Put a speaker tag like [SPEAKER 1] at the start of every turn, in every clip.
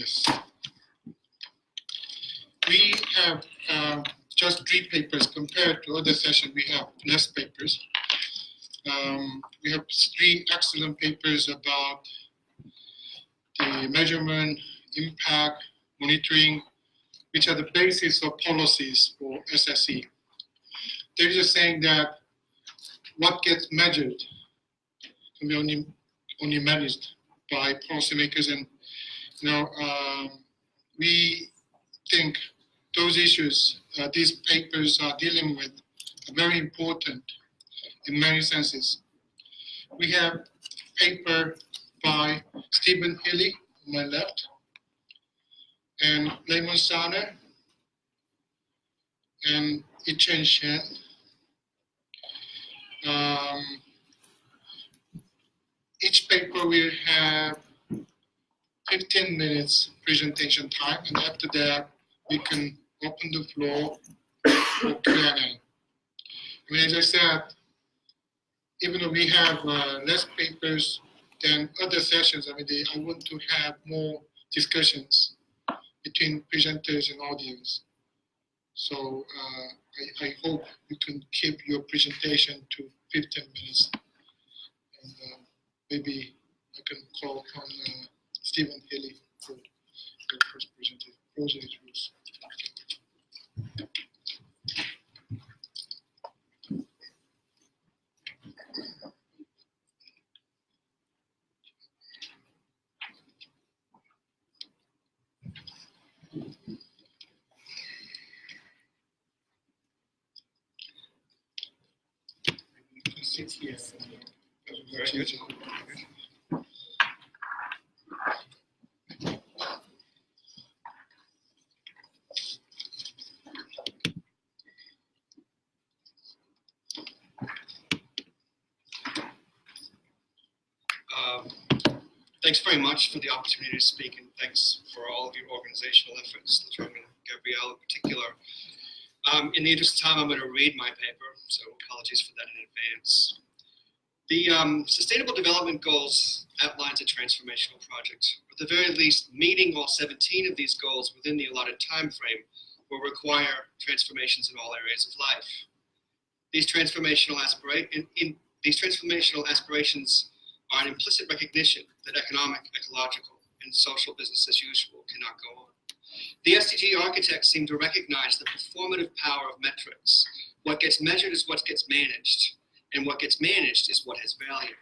[SPEAKER 1] Yes. We have just 3 papers compared to other sessions. We have less papers. We have 3 excellent papers about the measurement, impact, monitoring, which are the basis of policies for SSE. There is a saying that what gets measured can be only managed by policymakers, and we think those issues these papers are dealing with are very important in many senses. We have a paper by Stephen Healy on my left, and Raymond Sarner, and Yichen Shen. Each paper will have 15 minutes presentation time, and after that, we can open the floor for Q&A. I mean, as I said, even though we have less papers than other sessions, I mean, I want to have more discussions between presenters and audience. So I hope you can keep your presentation to 15 minutes. And maybe I can call upon Stephen Healy for the first presentation. Those are his rules. Yes. Very good.
[SPEAKER 2] Thanks very much for the opportunity to speak, and thanks for all of your organizational efforts, Latrobe and Gabrielle in particular. In the interest of time, I'm going to read my paper, so apologies for that in advance. The Sustainable Development Goals outlines a transformational project. At the very least, meeting all 17 of these goals within the allotted time frame will require transformations in all areas of life. These transformational aspirations are an implicit recognition that economic, ecological, and social business as usual cannot go on. The SDG architects seem to recognize the performative power of metrics. What gets measured is what gets managed, and what gets managed is what has value.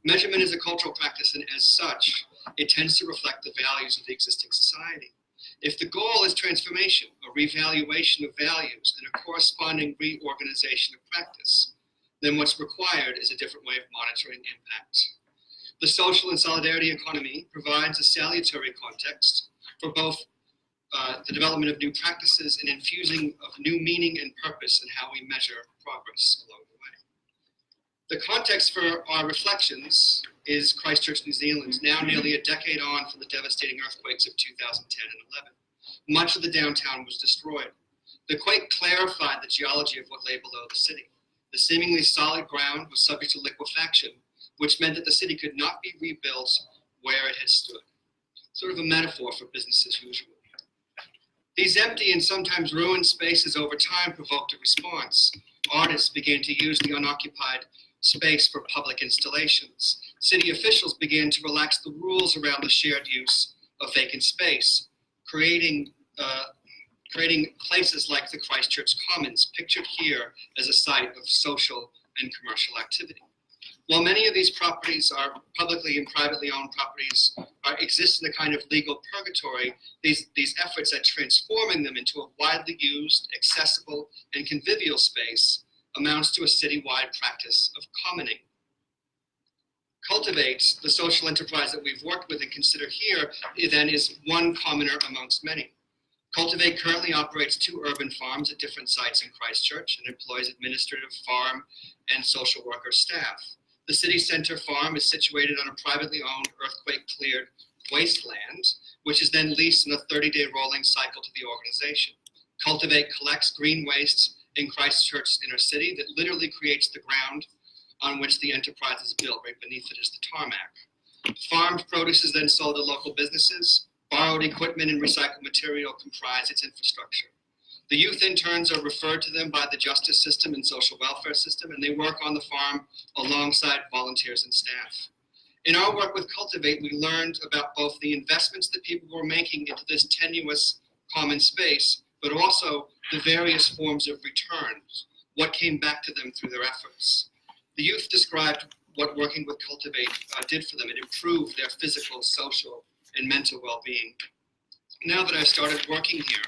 [SPEAKER 2] Measurement is a cultural practice, and as such, it tends to reflect the values of the existing society. If the goal is transformation, a revaluation of values, and a corresponding reorganization of practice, then what's required is a different way of monitoring impact. The social and solidarity economy provides a salutary context for both the development of new practices and infusing of new meaning and purpose in how we measure progress along the way. The context for our reflections is Christchurch, New Zealand, now nearly a decade on from the devastating earthquakes of 2010 and 11. Much of the downtown was destroyed. The quake clarified the geology of what lay below the city. The seemingly solid ground was subject to liquefaction, which meant that the city could not be rebuilt where it had stood. Sort of a metaphor for business as usual. These empty and sometimes ruined spaces over time provoked a response. Artists began to use the unoccupied space for public installations. City officials began to relax the rules around the shared use of vacant space, creating places like the Christchurch Commons, pictured here as a site of social and commercial activity. While many of these properties are publicly and privately owned properties exist in a kind of legal purgatory, these efforts at transforming them into a widely used, accessible, and convivial space amounts to a citywide practice of commoning. Cultivate, the social enterprise that we've worked with and consider here, then is one commoner amongst many. Cultivate currently operates 2 urban farms at different sites in Christchurch and employs administrative, farm, and social worker staff. The city center farm is situated on a privately owned, earthquake-cleared wasteland, which is then leased in a 30-day rolling cycle to the organization. Cultivate collects green wastes in Christchurch's inner city that literally creates the ground on which the enterprise is built. Right beneath it is the tarmac. The farmed produce is then sold to local businesses. Borrowed equipment and recycled material comprise its infrastructure. The youth interns are referred to them by the justice system and social welfare system, and they work on the farm alongside volunteers and staff. In our work with Cultivate, we learned about both the investments that people were making into this tenuous common space, but also the various forms of returns, what came back to them through their efforts. The youth described what working with Cultivate did for them. It improved their physical, social, and mental well-being. Now that I've started working here,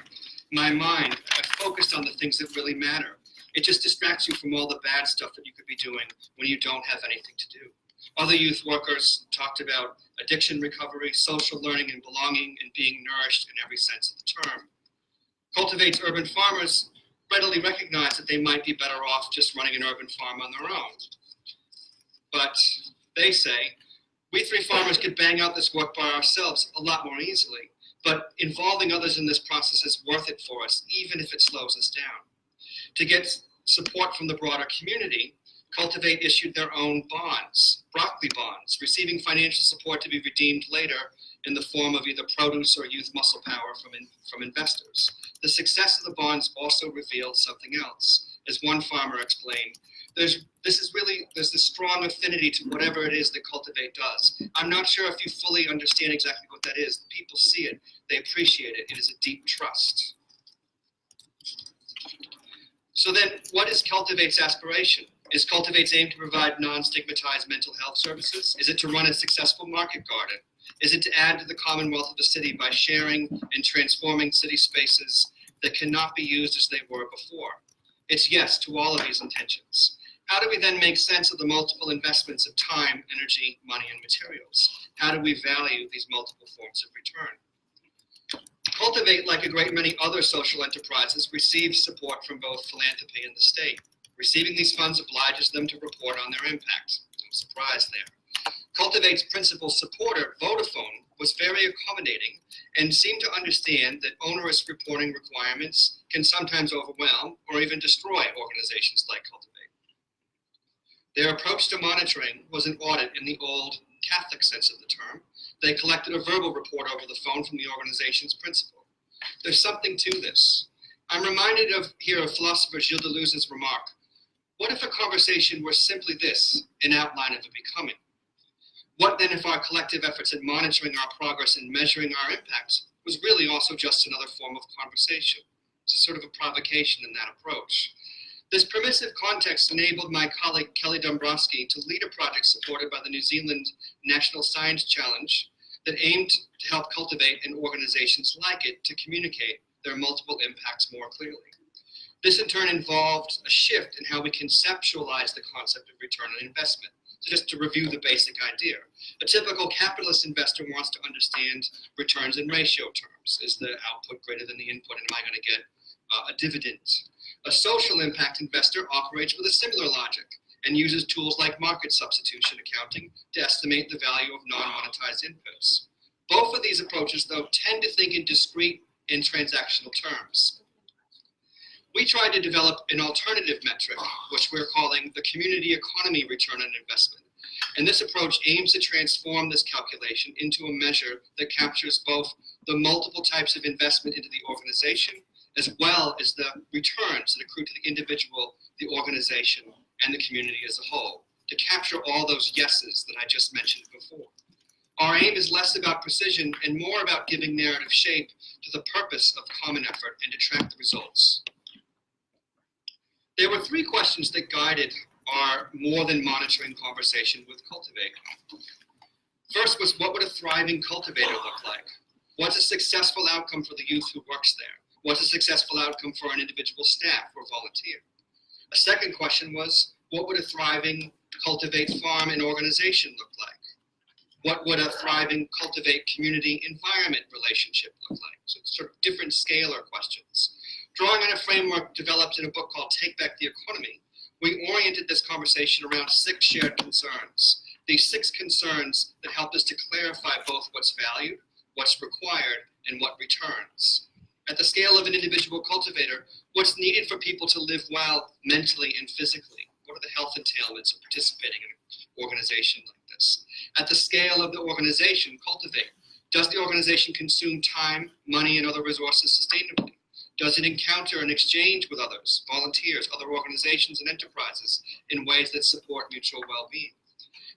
[SPEAKER 2] my mind, I focused on the things that really matter. It just distracts you from all the bad stuff that you could be doing when you don't have anything to do. Other youth workers talked about addiction recovery, social learning and belonging, and being nourished in every sense of the term. Cultivate's urban farmers readily recognize that they might be better off just running an urban farm on their own. But they say, we three farmers could bang out this work by ourselves a lot more easily, but involving others in this process is worth it for us, even if it slows us down. To get support from the broader community, Cultivate issued their own bonds, broccoli bonds, receiving financial support to be redeemed later in the form of either produce or youth muscle power from investors. The success of the bonds also revealed something else. As one farmer explained, there's this strong affinity to whatever it is that Cultivate does. I'm not sure if you fully understand exactly what that is. People see it, they appreciate it. It is a deep trust. So then, what is Cultivate's aspiration? Is Cultivate's aim to provide non-stigmatized mental health services? Is it to run a successful market garden? Is it to add to the commonwealth of the city by sharing and transforming city spaces that cannot be used as they were before? It's yes to all of these intentions. How do we then make sense of the multiple investments of time, energy, money, and materials? How do we value these multiple forms of return? Cultivate, like a great many other social enterprises, receives support from both philanthropy and the state. Receiving these funds obliges them to report on their impact. No surprise there. Cultivate's principal supporter, Vodafone, was very accommodating and seemed to understand that onerous reporting requirements can sometimes overwhelm or even destroy organizations like Cultivate. Their approach to monitoring was an audit in the old Catholic sense of the term. They collected a verbal report over the phone from the organization's principal. There's something to this. I'm reminded of philosopher Gilles Deleuze's remark, what if a conversation were simply this, an outline of a becoming? What then if our collective efforts in monitoring our progress and measuring our impacts was really also just another form of conversation? It's a sort of a provocation in that approach. This permissive context enabled my colleague Kelly Dombrowski to lead a project supported by the New Zealand National Science Challenge that aimed to help Cultivate and organizations like it to communicate their multiple impacts more clearly. This in turn involved a shift in how we conceptualize the concept of return on investment. So just to review the basic idea, a typical capitalist investor wants to understand returns in ratio terms. Is the output greater than the input, and am I going to get a dividend? A social impact investor operates with a similar logic and uses tools like market substitution accounting to estimate the value of non-monetized inputs. Both of these approaches, though, tend to think in discrete and transactional terms. We tried to develop an alternative metric, which we're calling the community economy return on investment. And this approach aims to transform this calculation into a measure that captures both the multiple types of investment into the organization, as well as the returns that accrue to the individual, the organization, and the community as a whole, to capture all those yeses that I just mentioned before. Our aim is less about precision and more about giving narrative shape to the purpose of common effort and to track the results. There were three questions that guided our more than monitoring conversation with Cultivate. First was, what would a thriving cultivator look like? What's a successful outcome for the youth who works there? What's a successful outcome for an individual staff or volunteer? A second question was, what would a thriving Cultivate farm and organization look like? What would a thriving Cultivate community environment relationship look like? So it's sort of different scalar questions. Drawing on a framework developed in a book called Take Back the Economy, we oriented this conversation around 6 shared concerns. These 6 concerns that helped us to clarify both what's valued, what's required, and what returns. At the scale of an individual cultivator, what's needed for people to live well mentally and physically? What are the health entailments of participating in an organization like this? At the scale of the organization, Cultivate, Does the organization consume time, money, and other resources sustainably? Does it encounter and exchange with others, volunteers, other organizations, and enterprises in ways that support mutual well-being?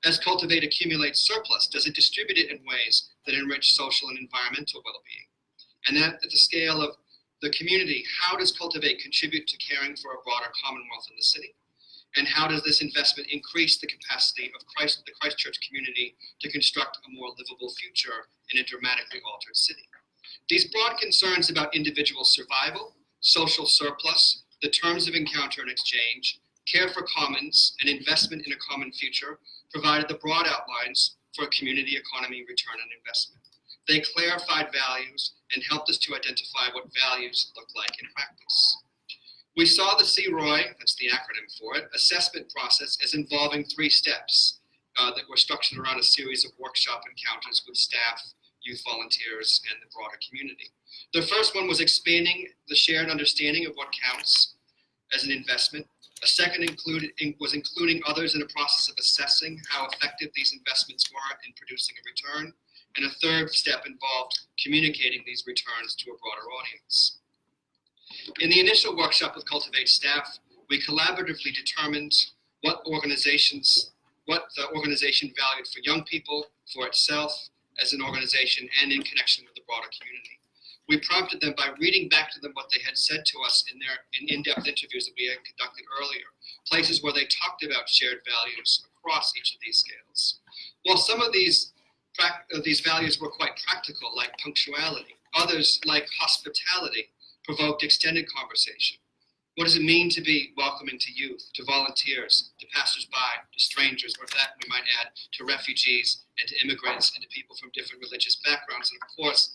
[SPEAKER 2] As Cultivate accumulates surplus, does it distribute it in ways that enrich social and environmental well-being? And that at the scale of the community, how does Cultivate contribute to caring for a broader commonwealth in the city? And how does this investment increase the capacity of the Christchurch community to construct a more livable future in a dramatically altered city? These broad concerns about individual survival, social surplus, the terms of encounter and exchange, care for commons, and investment in a common future provided the broad outlines for a community economy return on investment. They clarified values and helped us to identify what values look like in practice. We saw the CROI, that's the acronym for it, assessment process as involving 3 steps that were structured around a series of workshop encounters with staff, youth volunteers, and the broader community. The first one was expanding the shared understanding of what counts as an investment. A second was including others in a process of assessing how effective these investments were in producing a return. And a third step involved communicating these returns to a broader audience. In the initial workshop with Cultivate staff, we collaboratively determined what the organization valued for young people, for itself as an organization, and in connection with the broader community. We prompted them by reading back to them what they had said to us in in-depth interviews that we had conducted earlier, places where they talked about shared values across each of these scales. While some of these values were quite practical, like punctuality, others, like hospitality, provoked extended conversation. What does it mean to be welcoming to youth, to volunteers, to passersby, to strangers, or that we might add to refugees and to immigrants and to people from different religious backgrounds? And of course,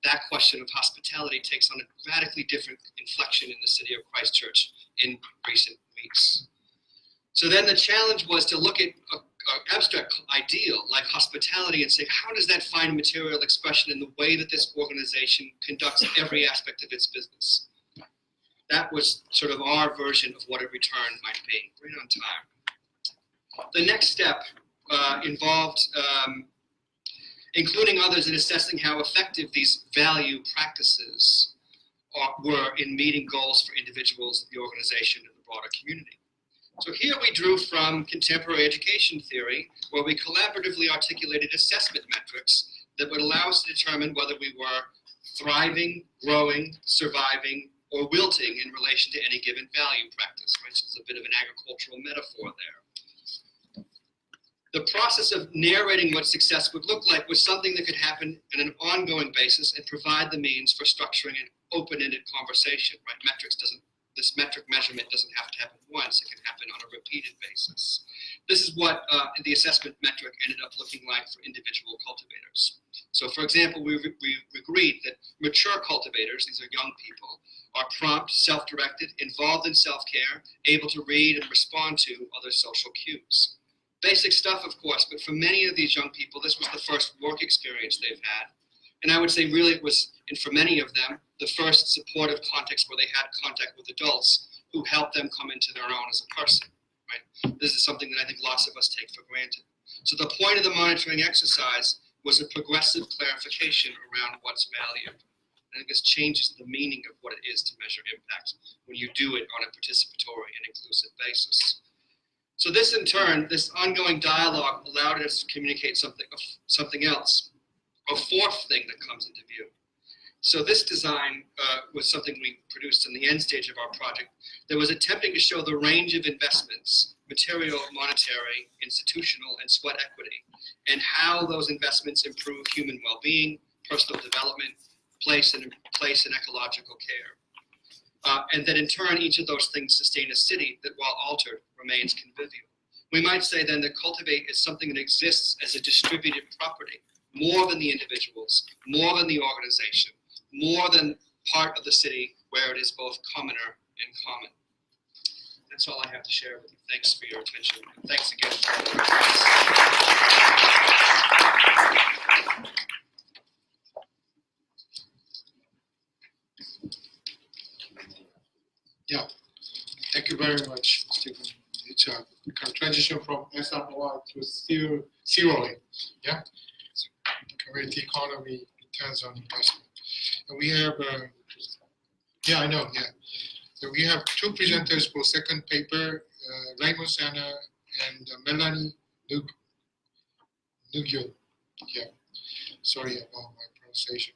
[SPEAKER 2] that question of hospitality takes on a radically different inflection in the city of Christchurch in recent weeks. So then the challenge was to look at an abstract ideal like hospitality and say, how does that find material expression in the way that this organization conducts every aspect of its business? That was sort of our version of what a return might be, right on time. The next step involved including others in assessing how effective these value practices were in meeting goals for individuals, the organization, and the broader community. So here we drew from contemporary education theory, where we collaboratively articulated assessment metrics that would allow us to determine whether we were thriving, growing, surviving, or wilting in relation to any given value practice, right? So it's a bit of an agricultural metaphor there. The process of narrating what success would look like was something that could happen on an ongoing basis and provide the means for structuring an open-ended conversation, right? This metric measurement doesn't have to happen once, it can happen on a repeated basis. This is what the assessment metric ended up looking like for individual cultivators. So for example, we agreed that mature cultivators, these are young people, are prompt, self-directed, involved in self-care, able to read and respond to other social cues. Basic stuff, of course, but for many of these young people, this was the first work experience they've had. And I would say really it was, and for many of them, the first supportive context where they had contact with adults who helped them come into their own as a person, right? This is something that I think lots of us take for granted. So the point of the monitoring exercise was a progressive clarification around what's valued. I think this changes the meaning of what it is to measure impact when you do it on a participatory and inclusive basis. So this in turn, this ongoing dialogue allowed us to communicate something else, a fourth thing that comes into view. So this design was something we produced in the end stage of our project that was attempting to show the range of investments, material, monetary, institutional, and sweat equity, and how those investments improve human well-being, personal development, place and ecological care. And that in turn, each of those things sustain a city that, while altered, remains convivial. We might say then that Cultivate is something that exists as a distributed property, more than the individuals, more than the organization, more than part of the city where it is both commoner and common. That's all I have to share with you. Thanks for your attention. And thanks again for your
[SPEAKER 1] Yeah, thank you very much, Stephen. It's a kind of transition from SROI to CROI. Yeah? community economy returns on investment. And we have, yeah, I know, yeah. So we have two presenters for second paper, Raymond Sana and Melanie Nugyo. Yeah, sorry about my pronunciation.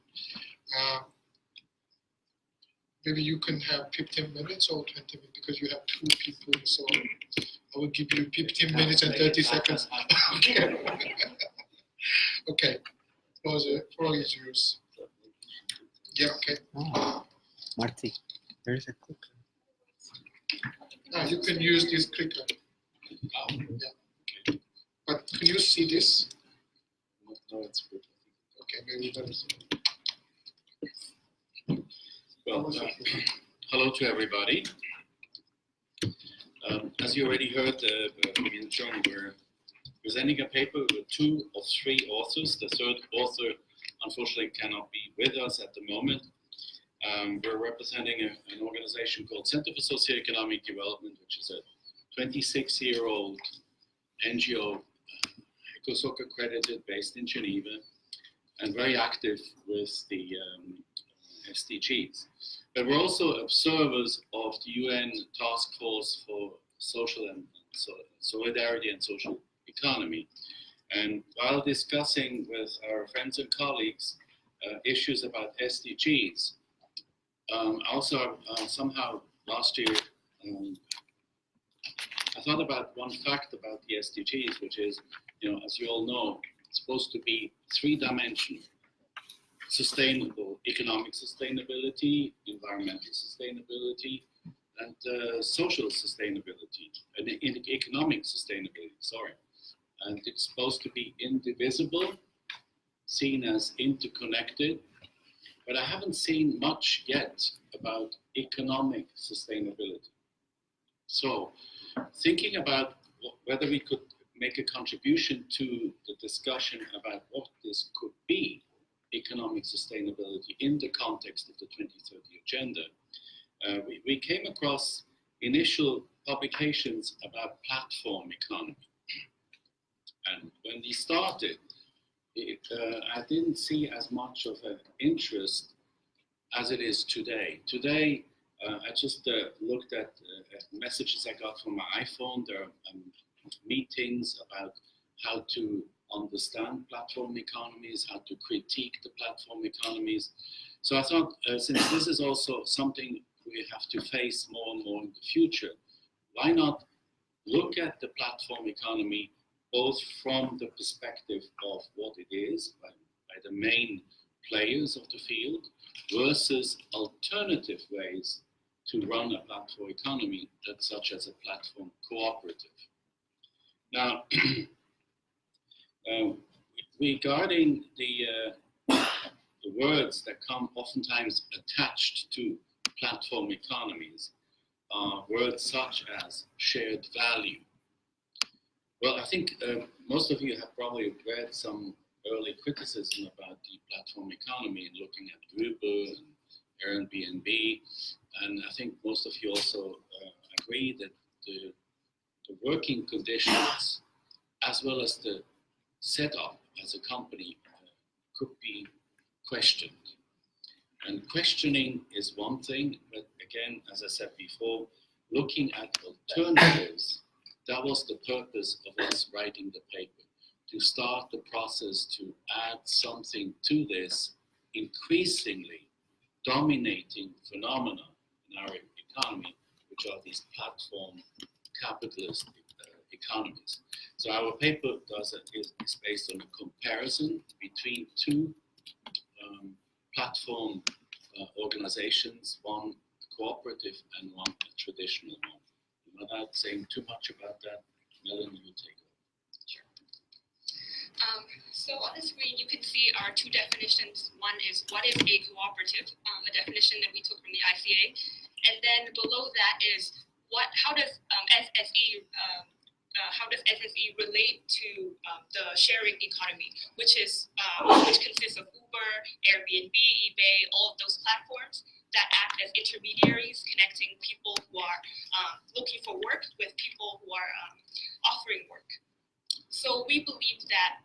[SPEAKER 1] Maybe you can have 15 minutes or 20 minutes because you have two people, so I will give you 15 minutes and 30 seconds. Okay. Okay. Floor is yours. Yeah, okay.
[SPEAKER 3] Oh, Marty, there's a clicker.
[SPEAKER 1] You can use this clicker. Yeah. But can you see this?
[SPEAKER 4] No, it's good.
[SPEAKER 1] Okay, maybe that is.
[SPEAKER 4] Well, hello to everybody. As you already heard from Yun-Chung, we're presenting a paper with 2 of 3 authors. The third author, unfortunately, cannot be with us at the moment. We're representing an organization called Center for Socioeconomic Development, which is a 26-year-old NGO, ECOSOC accredited, based in Geneva, and very active with the SDGs. But we're also observers of the UN Task Force for Social and Solidarity and Social Economy. And while discussing with our friends and colleagues issues about SDGs, also somehow last year I thought about one fact about the SDGs, which is, as you all know, it's supposed to be 3-dimensional. Sustainable economic sustainability, environmental sustainability, and social sustainability, and economic sustainability, sorry. And it's supposed to be indivisible, seen as interconnected, but I haven't seen much yet about economic sustainability. So, thinking about whether we could make a contribution to the discussion about what this could be, economic sustainability in the context of the 2030 agenda, we came across initial publications about platform economy. And when we started, I didn't see as much of an interest as it is today. Today, I just looked at messages I got from my iPhone. There are meetings about how to understand platform economies, how to critique the platform economies. So I thought, since this is also something we have to face more and more in the future, why not look at the platform economy both from the perspective of what it is by the main players of the field versus alternative ways to run a platform economy, that's such as a platform cooperative. Now, regarding the words that come oftentimes attached to platform economies, words such as shared value. Well, I think most of you have probably read some early criticism about the platform economy and looking at Uber and Airbnb, and I think most of you also agree that the working conditions as well as the setup as a company could be questioned. And questioning is one thing, but again, as I said before, looking at alternatives, that was the purpose of us writing the paper, to start the process to add something to this increasingly dominating phenomena in our economy, which are these platform capitalist economies. So our paper is based on a comparison between 2 platform organizations, one cooperative and one traditional one. Without saying too much about that, Melanie, you take over.
[SPEAKER 5] Sure. So on the screen, you can see our 2 definitions. One is what is a cooperative, a definition that we took from the ICA, and then below that is how does SSE relate to the sharing economy, which consists of Uber, Airbnb, eBay, all of those platforms that act as intermediaries connecting people who are looking for work with people who are offering work. So we believe that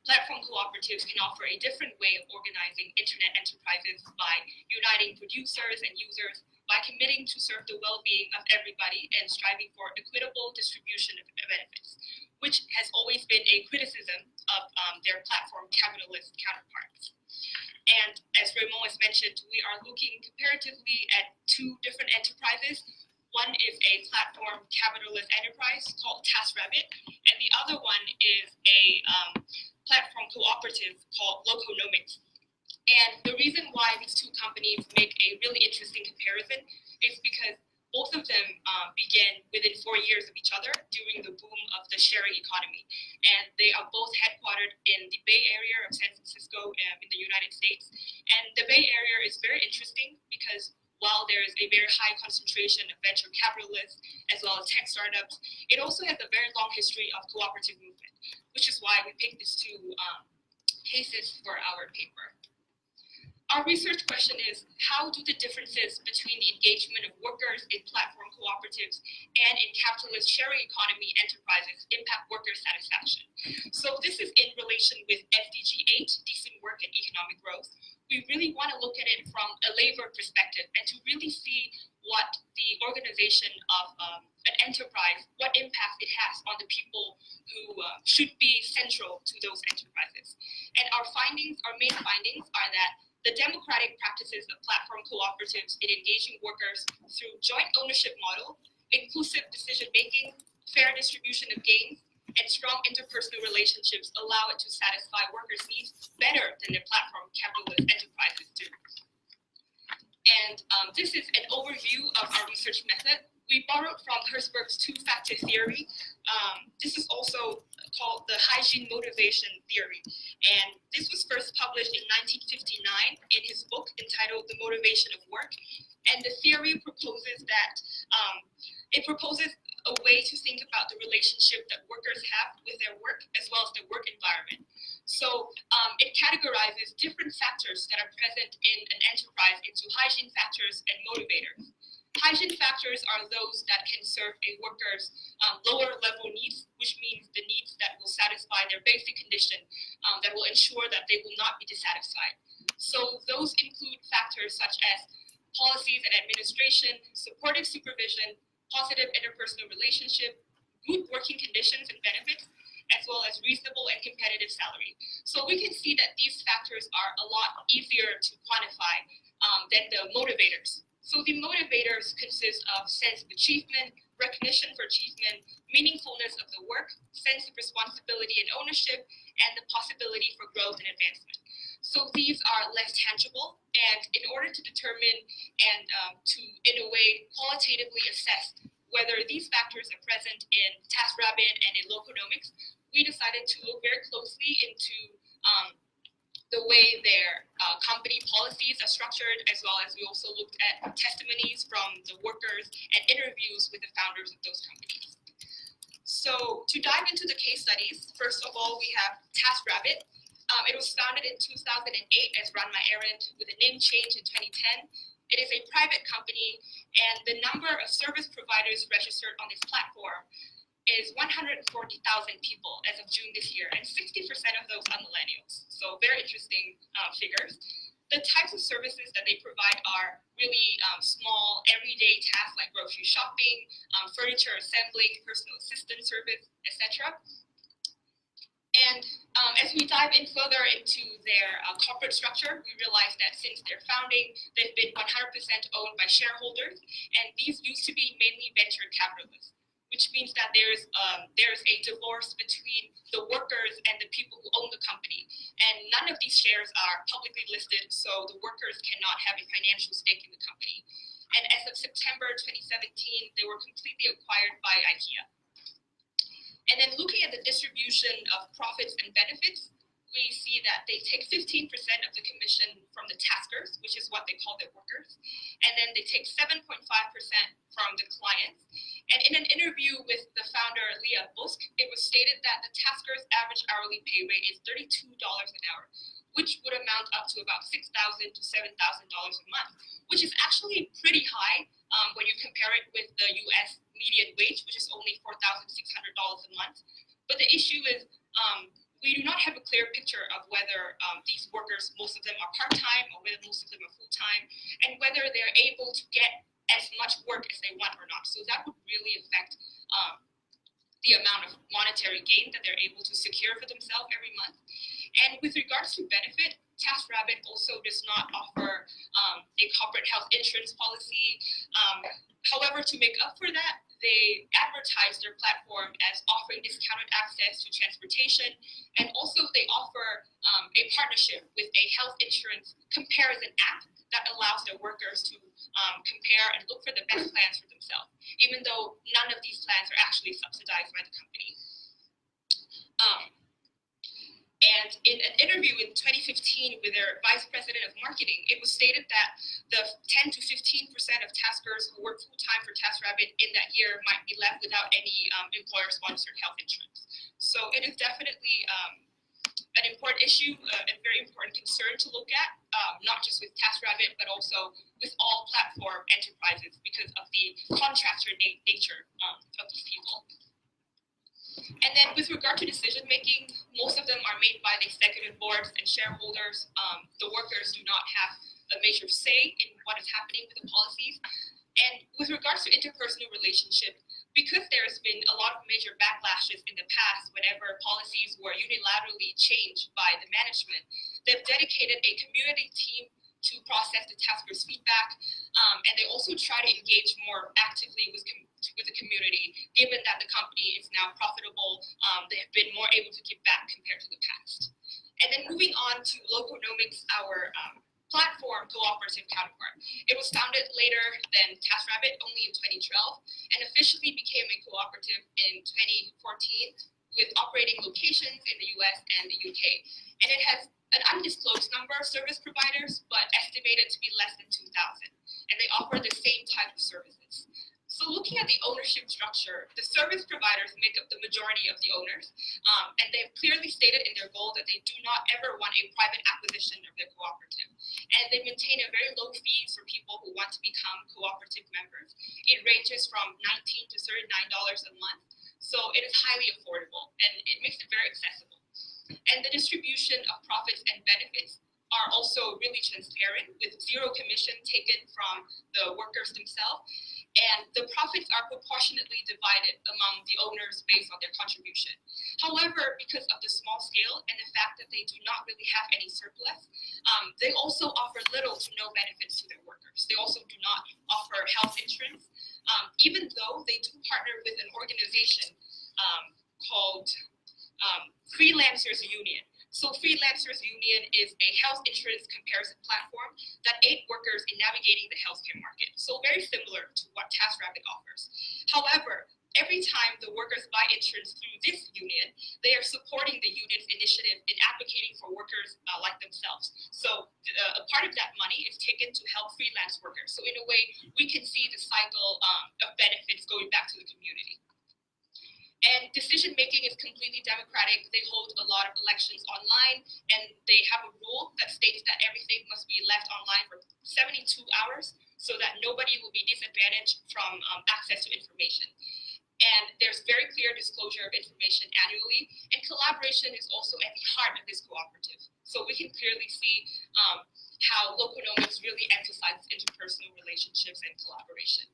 [SPEAKER 5] platform cooperatives can offer a different way of organizing internet enterprises by uniting producers and users, by committing to serve the well-being of everybody and striving for equitable distribution of benefits, which has always been a criticism of their platform capitalist counterparts. And as Raymond has mentioned, we are looking comparatively at two different enterprises. One is a platform capitalist enterprise called TaskRabbit, and the other one is a platform cooperative called Loconomics. And the reason why these two companies make a really interesting comparison is because both of them began within 4 years of each other during the boom of the sharing economy. And they are both headquartered in the Bay Area of San Francisco in the United States. And the Bay Area is very interesting because while there is a very high concentration of venture capitalists as well as tech startups, it also has a very long history of cooperative movement, which is why we picked these two cases for our paper. Our research question is, how do the differences between the engagement of workers in platform cooperatives and in capitalist sharing economy enterprises impact worker satisfaction? So this is in relation with SDG 8, decent work and economic growth. We really want to look at it from a labor perspective and to really see what the organization of an enterprise, what impact it has on the people who should be central to those enterprises. And our main findings are that the democratic practices of platform cooperatives in engaging workers through joint ownership model, inclusive decision-making, fair distribution of gains, and strong interpersonal relationships allow it to satisfy workers' needs better than the platform capitalist enterprises do. And this is an overview of our research method. We borrowed from Herzberg's two-factor theory. This is also called the hygiene motivation theory. And this was first published in 1959 in his book entitled The Motivation of Work. And the theory proposes that, it proposes a way to think about the relationship that workers have with their work as well as the work environment. So it categorizes different factors that are present in an enterprise into hygiene factors and motivators. Hygiene factors are those that can serve a worker's lower level needs, which means the needs that will satisfy their basic condition, that will ensure that they will not be dissatisfied. So those include factors such as policies and administration, supportive supervision, positive interpersonal relationship, good working conditions and benefits, as well as reasonable and competitive salary. So we can see that these factors are a lot easier to quantify than the motivators. So the motivators consist of sense of achievement, recognition for achievement, meaningfulness of the work, sense of responsibility and ownership, and the possibility for growth and advancement. So these are less tangible, and in order to determine and to, in a way, qualitatively assess whether these factors are present in TaskRabbit and in Loconomics, we decided to look very closely into the way their company policies are structured, as well as we also looked at testimonies from the workers and interviews with the founders of those companies. So to dive into the case studies, first of all, we have TaskRabbit. It was founded in 2008 as Run My Errand with a name change in 2010. It is a private company, and the number of service providers registered on this platform is 140,000 people as of June this year, and 60% of those are millennials. So very interesting figures. The types of services that they provide are really small, everyday tasks like grocery shopping, furniture assembling, personal assistant service, etc. And as we dive in further into their corporate structure, we realize that since their founding, they've been 100% owned by shareholders, and these used to be mainly venture capitalists, which means that there's a divorce between the workers and the people who own the company. And none of these shares are publicly listed, so the workers cannot have a financial stake in the company. And as of September 2017, they were completely acquired by IKEA. And then looking at the distribution of profits and benefits, we see that they take 15% of the commission from the taskers, which is what they call their workers, and then they take 7.5% from the clients. And in an interview with the founder, Leah Busk, it was stated that the taskers' average hourly pay rate is $32 an hour, which would amount up to about $6,000 to $7,000 a month, which is actually pretty high when you compare it with the US median wage, which is only $4,600 a month. But the issue is we do not have a clear picture of whether these workers, most of them are part-time or whether most of them are full-time, and whether they're able to get as much work as they want or not. So that would really affect the amount of monetary gain that they're able to secure for themselves every month. And with regards to benefit, TaskRabbit also does not offer a corporate health insurance policy. However, to make up for that, they advertise their platform as offering discounted access to transportation, and also they offer a partnership with a health insurance comparison app that allows their workers to compare and look for the best plans for themselves, even though none of these plans are actually subsidized by the company. And in an interview in 2015 with their vice president of marketing, it was stated that the 10 to 15% of taskers who work full-time for TaskRabbit in that year might be left without any employer-sponsored health insurance. So it is definitely an important issue, a very important concern to look at, not just with TaskRabbit, but also with all platform enterprises because of the contractor nature of these people. And then with regard to decision making, most of them are made by the executive boards and shareholders. The workers do not have a major say in what is happening with the policies. And with regards to interpersonal relationship, because there's been a lot of major backlashes in the past whenever policies were unilaterally changed by the management, they've dedicated a community team to process the taskers' feedback, and they also try to engage more actively with the community. Given that the company is now profitable, they have been more able to give back compared to the past. And then moving on to Loconomics, our platform cooperative counterpart. It was founded later than TaskRabbit, only in 2012, and officially became a cooperative in 2014 with operating locations in the US and the UK. And it has an undisclosed number of service providers, but estimated to be less than 2,000. And they offer the same type of services. So looking at the ownership structure, the service providers make up the majority of the owners, and they've clearly stated in their goal that they do not ever want a private acquisition of their cooperative. And they maintain a very low fees for people who want to become cooperative members. It ranges from $19 to $39 a month, so it is highly affordable, and it makes it very accessible. And the distribution of profits and benefits are also really transparent, with zero commission taken from the workers themselves. And the profits are proportionately divided among the owners based on their contribution. However, because of the small scale and the fact that they do not really have any surplus, they also offer little to no benefits to their workers. They also do not offer health insurance, even though they do partner with an organization called Freelancers Union. So Freelancers Union is a health insurance comparison platform that aids workers in navigating the healthcare market. So very similar to what TaskRabbit offers. However, every time the workers buy insurance through this union, they are supporting the union's initiative in advocating for workers like themselves. So a part of that money is taken to help freelance workers. So in a way, we can see the cycle of benefits going back to the community. And decision-making is completely democratic. They hold a lot of elections online, and they have a rule that states that everything must be left online for 72 hours so that nobody will be disadvantaged from access to information. And there's very clear disclosure of information annually, and collaboration is also at the heart of this cooperative. So we can clearly see how Loconomics really emphasizes interpersonal relationships and collaboration.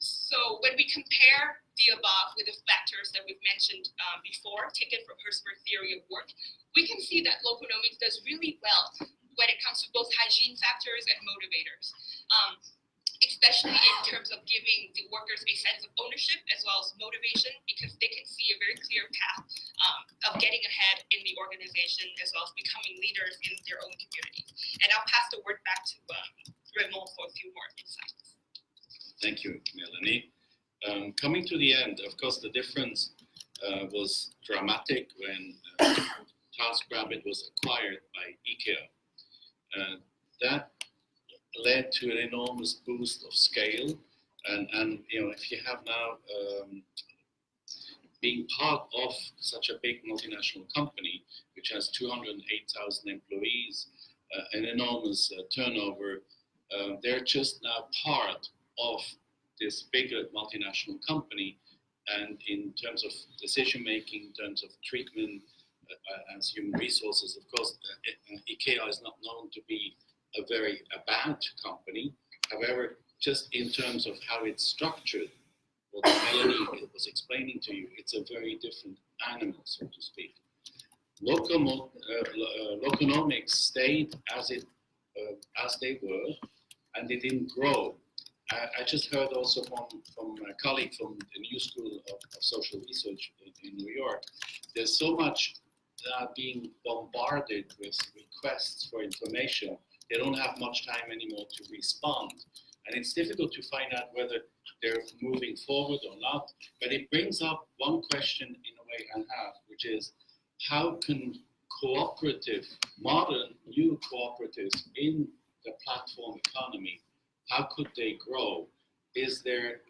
[SPEAKER 5] So when we compare the above with the factors that we've mentioned before, taken from Herzberg's theory of work, we can see that Loconomics does really well when it comes to both hygiene factors and motivators, especially in terms of giving the workers a sense of ownership as well as motivation, because they can see a very clear path of getting ahead in the organization as well as becoming leaders in their own communities. And I'll pass the word back to Raymond for a few more insights.
[SPEAKER 4] Thank you, Melanie. Coming to the end, of course, the difference was dramatic when TaskRabbit was acquired by IKEA. That led to an enormous boost of scale, and you know, if you have now being part of such a big multinational company which has 208,000 employees, an enormous turnover, they're just now part of this bigger multinational company, And in terms of decision making, in terms of treatment as human resources, of course, IKEA is not known to be a bad company. However, just in terms of how it's structured, what Melanie was explaining to you, it's a very different animal, so to speak. Loconomics stayed as they were, and they didn't grow. I just heard also from a colleague from the New School of Social Research in New York, there's so much being bombarded with requests for information, they don't have much time anymore to respond. And it's difficult to find out whether they're moving forward or not. But it brings up one question in a way I have, which is how can modern new cooperatives in the platform economy, how could they grow? Is there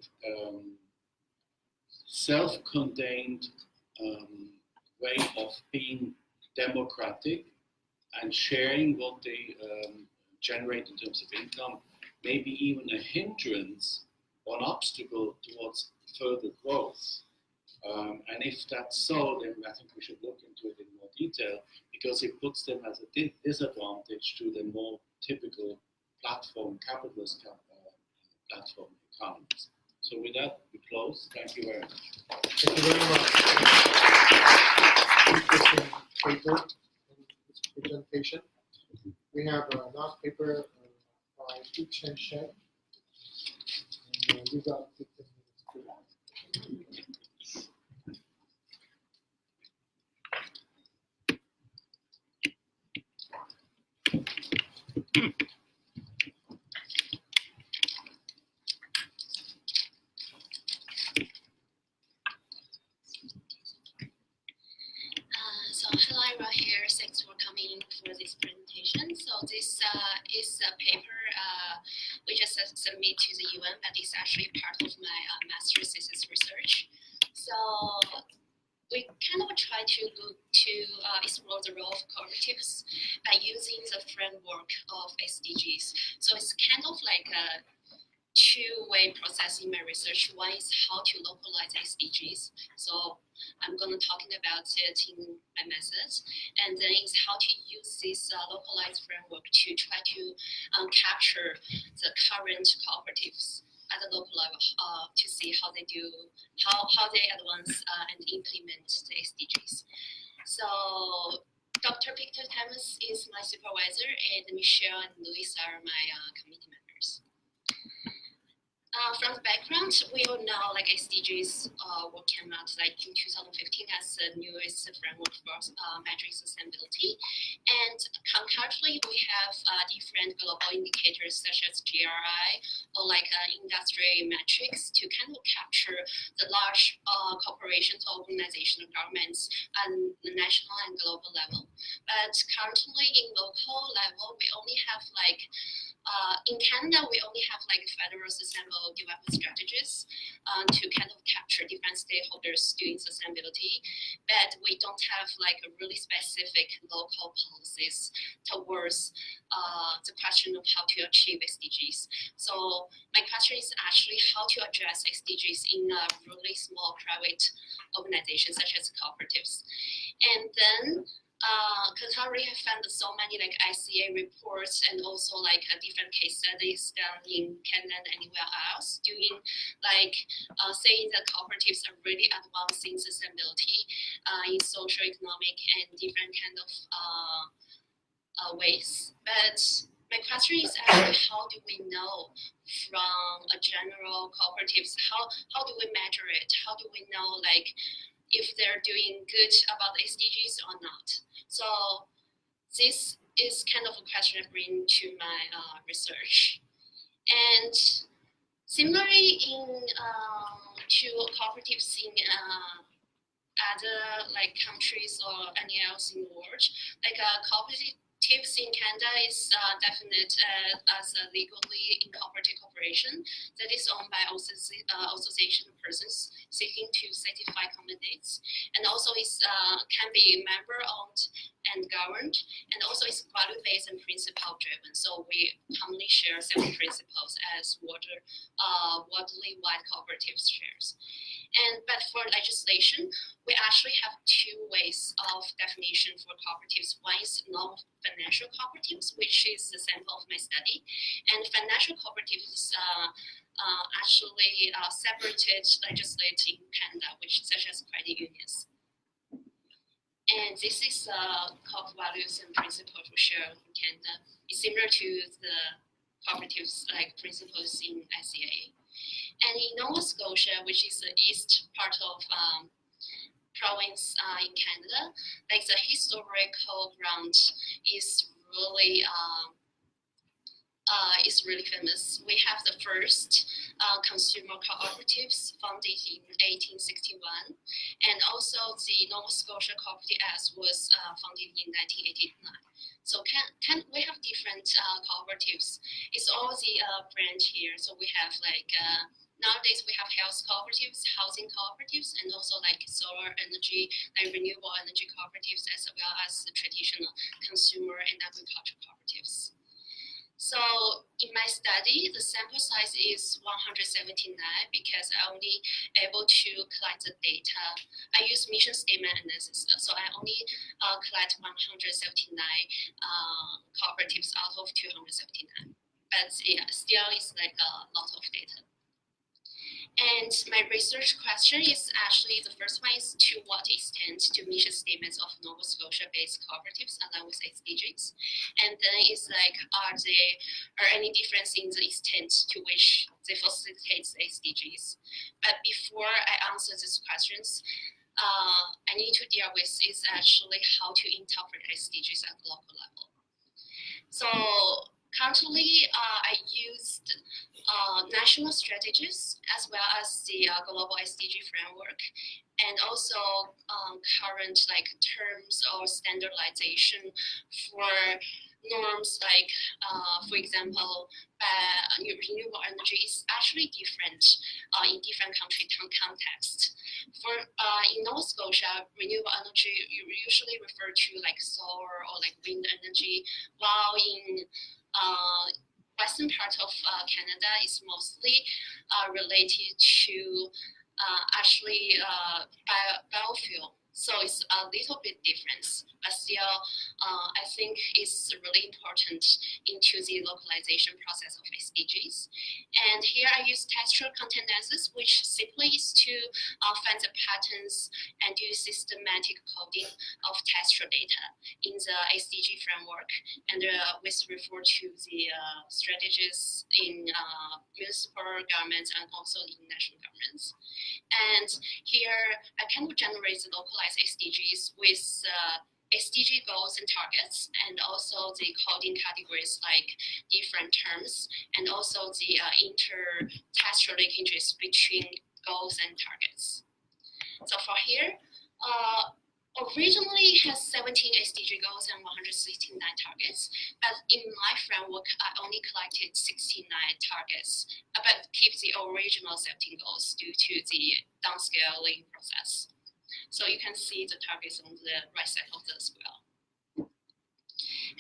[SPEAKER 4] self-contained way of being democratic and sharing what they generate in terms of income, maybe even a hindrance or an obstacle towards further growth? And if that's so, then I think we should look into it in more detail, because it puts them as a disadvantage to the more typical platform capitalist platform economies. So with that, we close. Thank you very much.
[SPEAKER 1] Thank you very much. Interesting paper and this presentation. We have a last paper by Yu Chen Shen, and we got 15 minutes to
[SPEAKER 6] So hello, Ira here. Thanks for coming for this presentation. So this is a paper we just submit to the UN, but it's actually part of my master's thesis research. So we kind of try to explore the role of cooperatives by using the framework of SDGs. So it's kind of like a two-way process in my research. One is how to localize SDGs. So I'm going to talking about it in my methods. And then is how to use this localized framework to try to capture the current cooperatives at the local level to see how they do, how they advance and implement the SDGs. So Dr. Victor Thomas is my supervisor, and Michelle and Luis are my committee members. From the background, we all know like SDGs what came out like in 2015 as the newest framework for measuring sustainability, and concurrently we have different global indicators such as GRI or like industry metrics to kind of capture the large corporations, organizational governments at the national and global level. But currently in local level, we only have like in Canada, we only have like federal sustainable development strategies to kind of capture different stakeholders doing sustainability, but we don't have like a really specific local policies towards the question of how to achieve SDGs. So my question is actually how to address SDGs in a really small private organizations such as cooperatives. And then because I already have found so many like ICA reports and also like different case studies done in Canada and anywhere else doing like saying that cooperatives are really advancing sustainability in social, economic, and different kind of ways. But my question is actually how do we know from a general cooperatives, how do we measure it? How do we know like if they're doing good about the SDGs or not? So this is kind of a question I bring to my research. And similarly in to cooperatives in other like countries or anywhere else in the world, like cooperatives in Canada is definite as a legally incorporated corporation that is owned by association of persons seeking to satisfy common needs, and also is can be member owned and and governed, and also it's value-based and principle-driven. So we commonly share 7 principles as widely wide cooperatives shares. But for legislation, we actually have 2 ways of definition for cooperatives. One is non-financial cooperatives, which is the sample of my study, and financial cooperatives is actually separated legislation in Canada, which such as credit unions. And this is core values and principles we share in Canada. It's similar to the cooperatives like principles in ICAA. And in Nova Scotia, which is the east part of province in Canada, like the historical ground is really famous. We have the first consumer cooperatives founded in 1861, and also the Nova Scotia Cooperative Act was founded in 1989. So we have different cooperatives. It's all the brand here. So we have like nowadays we have health cooperatives, housing cooperatives, and also like solar energy, like renewable energy cooperatives, as well as the traditional consumer and agriculture cooperatives. So in my study, the sample size is 179 because I only able to collect the data. I use mission statement analysis, so I only collect 179 cooperatives out of 279. But yeah, still it's like a lot of data. And my research question is actually, the first one is to what extent do mission statements of Nova Scotia-based cooperatives align with SDGs? And then it's like, are any difference in the extent to which they facilitate the SDGs? But before I answer these questions, I need to deal with is actually how to interpret SDGs at the local level. So currently, I used national strategies as well as the global SDG framework, and also current like terms or standardization for norms like, for example, renewable energy is actually different in different country contexts. For in Nova Scotia, renewable energy you usually refer to like solar or like wind energy, while in western part of Canada is mostly related to actually biofuel. So it's a little bit different, but still I think it's really important into the localization process of SDGs. And here I use textual content analysis, which simply is to find the patterns and do systematic coding of textual data in the SDG framework, and we refer to the strategies in municipal governments and also in national governments. And here I can generate the localized SDGs with SDG goals and targets, and also the coding categories like different terms, and also the inter-textual linkages between goals and targets. So for here, originally it has 17 SDG goals and 169 targets, but in my framework, I only collected 69 targets, but keep the original 17 goals due to the downscaling process. So you can see the targets on the right side of the scroll.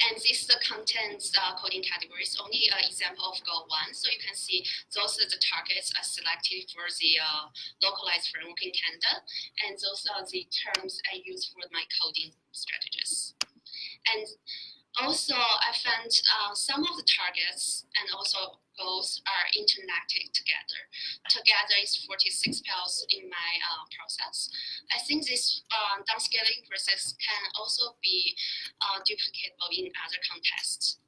[SPEAKER 6] And this is the content coding categories, only an example of goal 1. So you can see those are the targets are selected for the localized framework in Canada, and those are the terms I use for my coding strategies. And also I found some of the targets and also goals are interconnected together. Together is 46 pairs in my process. I think this downscaling process can also be duplicatable in other contexts.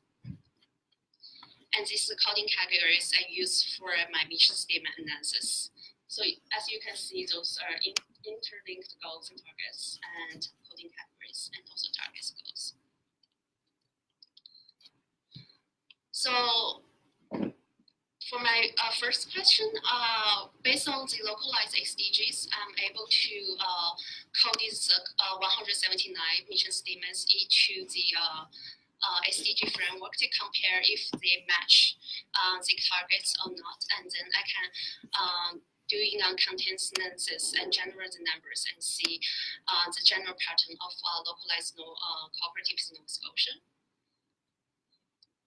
[SPEAKER 6] And these are the coding categories I use for my mission statement analysis. So as you can see, those are interlinked goals and targets, and coding categories, and also targets goals. So for my first question, based on the localized SDGs, I'm able to code these 179 mission statements into the SDG framework to compare if they match the targets or not, and then I can doing content analysis and generate the numbers and see the general pattern of localized cooperatives in Nova Scotia.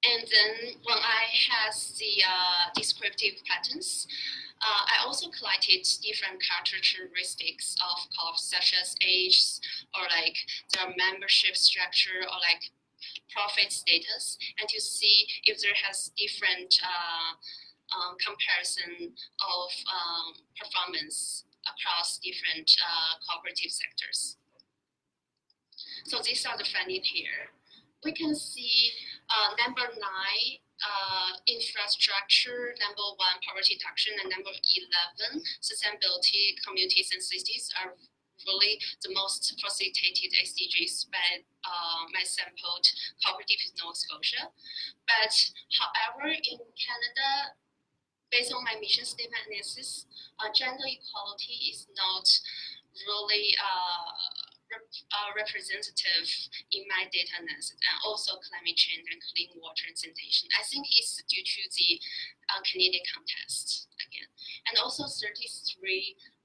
[SPEAKER 6] And then when I had the descriptive patterns, I also collected different characteristics of co-ops, such as age, or like their membership structure, or like profit status, and to see if there has different comparison of performance across different cooperative sectors. So these are the findings here. We can see number 9, infrastructure, number 1, poverty reduction, and number 11, sustainability, communities and cities are really the most facilitated SDGs by my sampled cooperatives in Nova Scotia. But however, in Canada, based on my mission statement analysis, gender equality is not really representative in my data analysis, and also climate change and clean water and sanitation. I think it's due to the Canadian context again. And also 33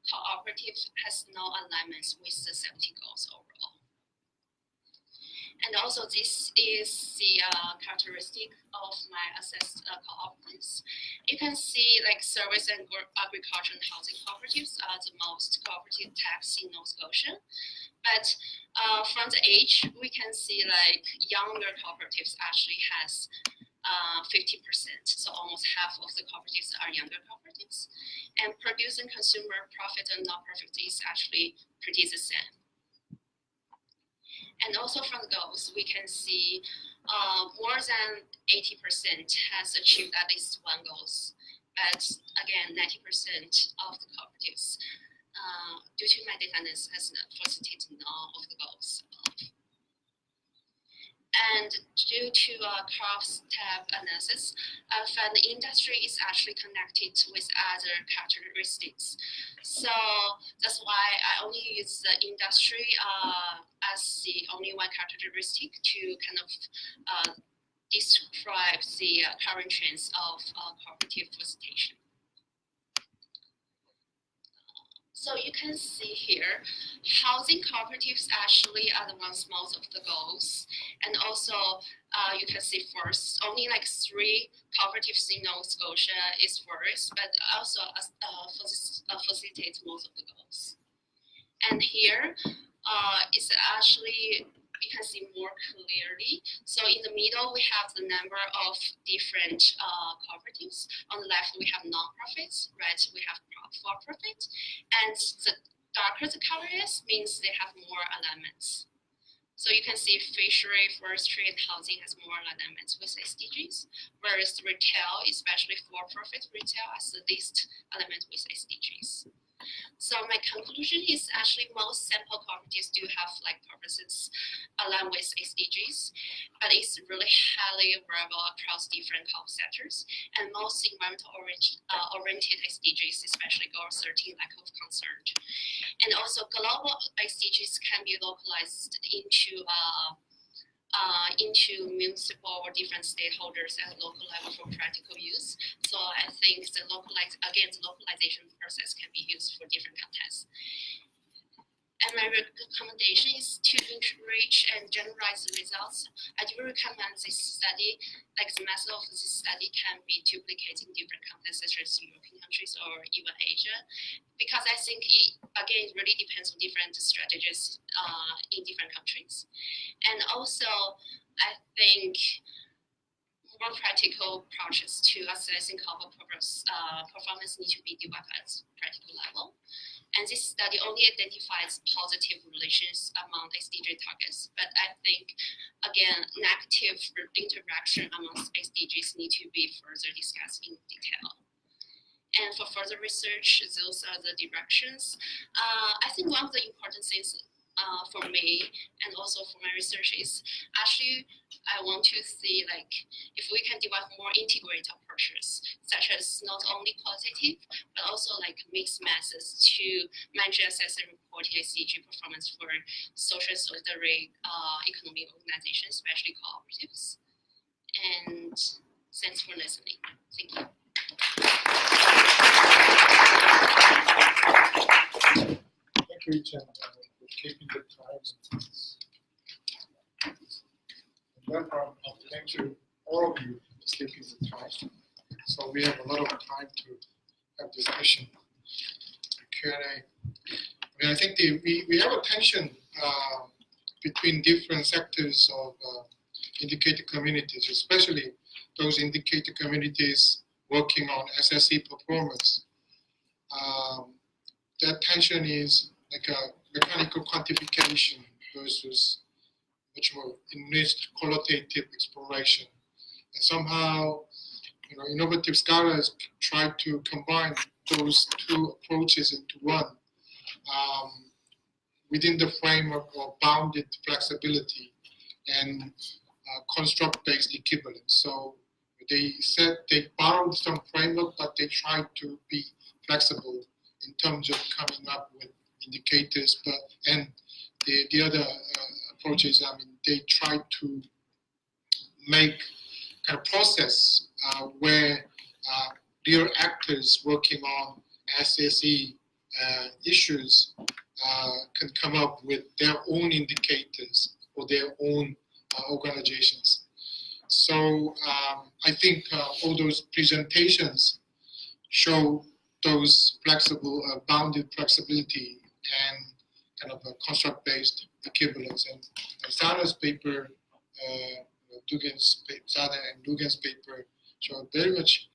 [SPEAKER 6] cooperatives has no alignments with the 70 goals overall. And also this is the characteristic of my assessed cooperatives. You can see like service and agriculture and housing cooperatives are the most cooperative types in Nova Scotia. But from the age, we can see like younger cooperatives actually has 50%, so almost half of the cooperatives are younger cooperatives. And produce and consumer profit and non-profit is actually pretty the same. And also from the goals, we can see more than 80% has achieved at least one goals. But again, 90% of the cooperatives, due to my data analysis, has facilitated none of the goals above. And due to cross tab analysis, I found the industry is actually connected with other characteristics. So that's why I only use the industry as the only one characteristic to kind of describe the current trends of cooperative facilitation. So you can see here, housing cooperatives actually are the ones most of the goals. And also you can see first, only like 3 cooperatives in Nova Scotia is first, but also facilitates most of the goals. And here is actually, you can see more clearly. So in the middle, we have the number of different cooperatives. On the left, we have non-profits, right? We have for-profit. And the darker the color is, means they have more alignments. So you can see fishery, forestry, and housing has more alignments with SDGs, whereas retail, especially for-profit retail, has the least alignment with SDGs. So my conclusion is actually most sample cooperatives do have like purposes aligned with SDGs, but it's really highly variable across different co-op sectors. And most environmental oriented SDGs, especially goal 13, lack of concern. And also global SDGs can be localized into municipal or different stakeholders at local level for practical use. So I think the localization process can be used for different contexts. And my recommendation is to enrich and generalize the results. I do recommend this study, like the method of this study can be duplicated in different contexts, such as European countries or even Asia, because I think it really depends on different strategies in different countries. And also, I think more practical approaches to assessing co-op performance need to be developed at practical level. And this study only identifies positive relations among SDG targets, but I think, again, negative interaction amongst SDGs need to be further discussed in detail. And for further research, those are the directions. I think one of the important things for me and also for my research is actually I want to see like if we can develop more integrated approaches, such as not only qualitative but also like mixed methods to manage, assess, and report SDG performance for social solidarity economic organizations, especially cooperatives. And thanks for listening. Thank you.
[SPEAKER 1] outreach and keeping the time. And therefore, thank you, all of you, for taking the time. So we have a lot of time to have discussion, Q&A. I mean, I think we have a tension between different sectors of indicator communities, especially those indicator communities working on SSE performance. That tension is like a mechanical quantification versus much more enriched qualitative exploration. And somehow, innovative scholars try to combine those two approaches into one within the framework of bounded flexibility and construct-based equivalence. So they said they borrowed some framework, but they tried to be flexible in terms of coming up with indicators. And the other approaches, I mean, they tried to make kind of process where real actors working on SSE issues can come up with their own indicators for their own organizations. So I think all those presentations show those flexible, bounded flexibility and kind of a construct-based equivalence. And Zada's paper, Zada and Dugan's paper show very much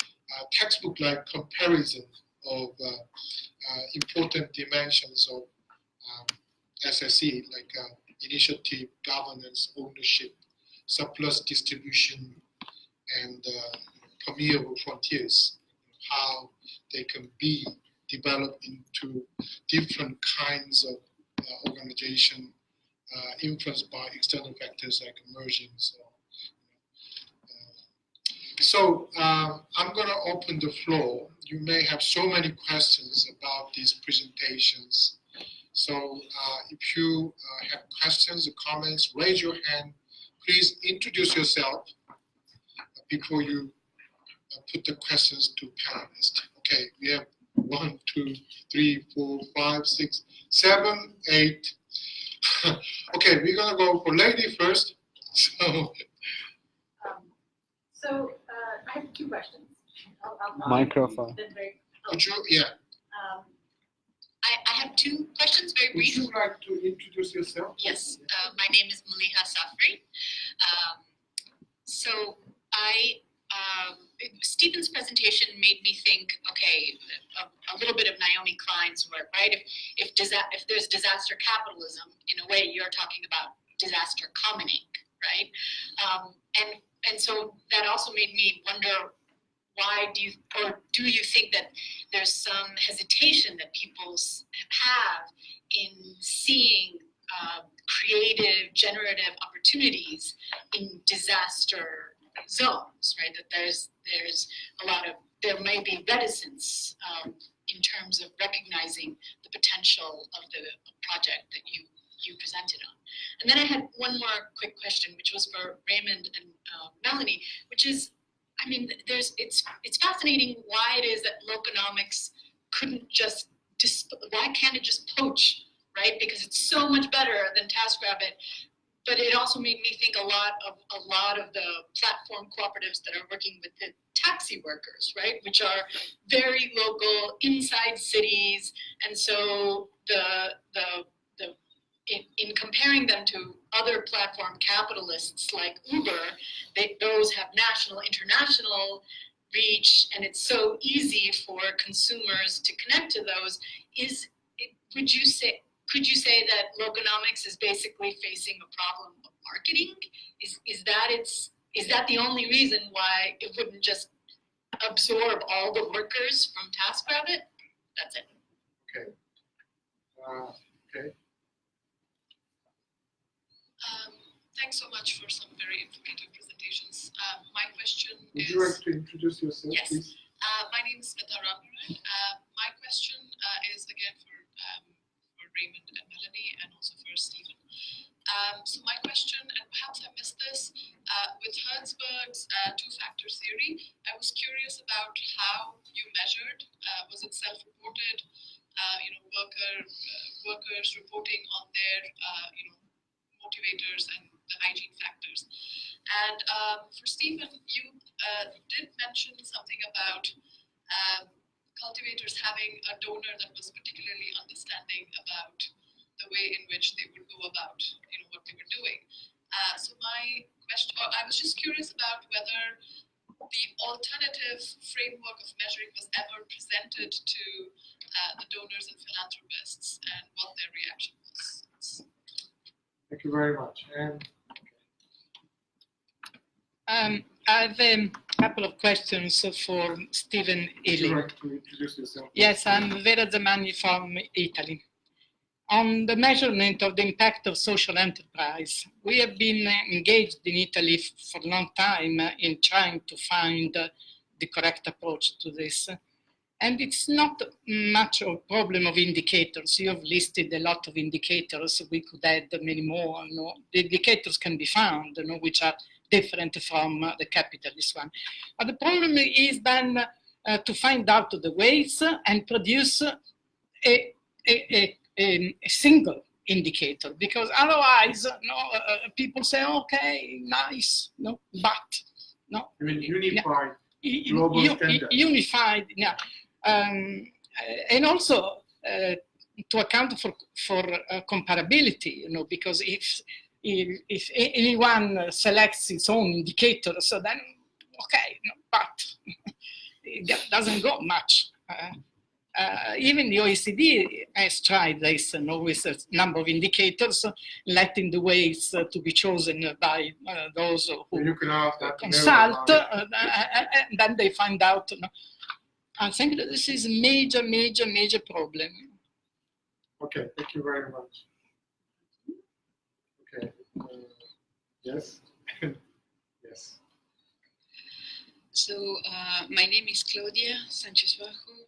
[SPEAKER 1] textbook-like comparison of important dimensions of SSE, like initiative, governance, ownership, surplus distribution, and permeable frontiers, how they can be developed into different kinds of organization influenced by external factors like emergence. So I'm going to open the floor. You may have so many questions about these presentations. So if you have questions or comments, raise your hand. Please introduce yourself before you put the questions to panelists. Okay, we have 1, 2, 3, 4, 5, 6, 7, 8. Okay, we're gonna go for lady first.
[SPEAKER 7] So I have 2 questions.
[SPEAKER 3] Microphone.
[SPEAKER 1] Would you, yeah.
[SPEAKER 8] I have 2 questions, very
[SPEAKER 1] Would
[SPEAKER 8] brief.
[SPEAKER 1] you like to introduce yourself?
[SPEAKER 8] Yes, my name is Maliha Safri. So Stephen's presentation made me think, okay, a little bit of Naomi Klein's work, right? If there's disaster capitalism, in a way, you're talking about disaster commoning, right? And so that also made me wonder, why do you think that there's some hesitation that people have in seeing creative, generative opportunities in disaster zones, right? That there's there may be reticence in terms of recognizing the potential of the project that you presented on. And then I had one more quick question, which was for Raymond and Melanie, which is, I mean, it's fascinating why it is that Loconomics couldn't just, why can't it just poach, right? Because it's so much better than TaskRabbit. But it also made me think a lot of the platform cooperatives that are working with the taxi workers, right? Which are very local, inside cities. And so in comparing them to other platform capitalists like Uber, those have national, international reach, and it's so easy for consumers to connect to those. Could you say that Loconomics is basically facing a problem of marketing? Is that the only reason why it wouldn't just absorb all the workers from TaskRabbit? That's it.
[SPEAKER 1] Okay. Okay.
[SPEAKER 9] Thanks so much for some very informative presentations. My question
[SPEAKER 1] Would
[SPEAKER 9] is...
[SPEAKER 1] you like to introduce yourself,
[SPEAKER 9] Yes.
[SPEAKER 1] please?
[SPEAKER 9] My name is Smita Ramanujan. My question is again for Raymond and Melanie, and also for Stephen. So my question, and perhaps I missed this, with Herzberg's two-factor theory, I was curious about how you measured. Was it self-reported, worker workers reporting on their, motivators and the hygiene factors. And for Stephen, you did mention something about cultivators having a donor that was particularly understanding about the way in which they would go about, what they were doing. So my question, I was just curious about whether the alternative framework of measuring was ever presented to the donors and philanthropists, and what their reaction was.
[SPEAKER 1] Thank you very much. And
[SPEAKER 10] I have a couple of questions for Stephen
[SPEAKER 1] would you
[SPEAKER 10] Ealing.
[SPEAKER 1] like to introduce yourself?
[SPEAKER 10] Yes, I'm Vera Zamani from Italy. On the measurement of the impact of social enterprise, we have been engaged in Italy for a long time in trying to find the correct approach to this. And it's not much of a problem of indicators. You have listed a lot of indicators. We could add many more. The indicators can be found, which are different from the capitalist one. But the problem is then to find out the ways and produce a single indicator, because otherwise people say, okay, nice, but no.
[SPEAKER 1] I mean, unified global standard.
[SPEAKER 10] Unified, yeah. And also to account for comparability, because if anyone selects its own indicator, so then, okay, but it doesn't go much. Even the OECD has tried this, with a number of indicators, letting the ways to be chosen by those who
[SPEAKER 1] You can ask that to
[SPEAKER 10] consult,
[SPEAKER 1] everyone.
[SPEAKER 10] and then they find out. I think that this is a major, major, major problem.
[SPEAKER 1] Okay, thank you very much. Okay, yes, yes.
[SPEAKER 11] So my name is Claudia Sanchez-Bajo,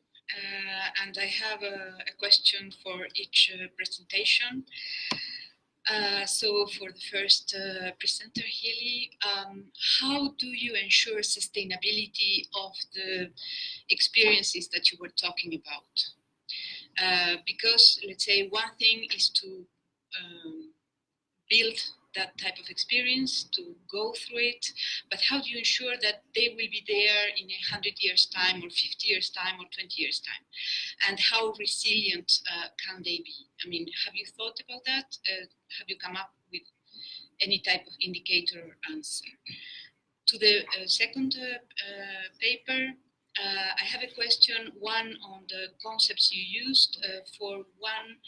[SPEAKER 11] and I have a question for each presentation. So for the first presenter, Healy, how do you ensure sustainability of the experiences that you were talking about? Because let's say one thing is to build that type of experience, to go through it, but how do you ensure that they will be there in 100 years' time, or 50 years' time, or 20 years' time? And how resilient can they be? I mean, have you thought about that? Have you come up with any type of indicator or answer? To the second paper, I have a question, one on the concepts you used. For one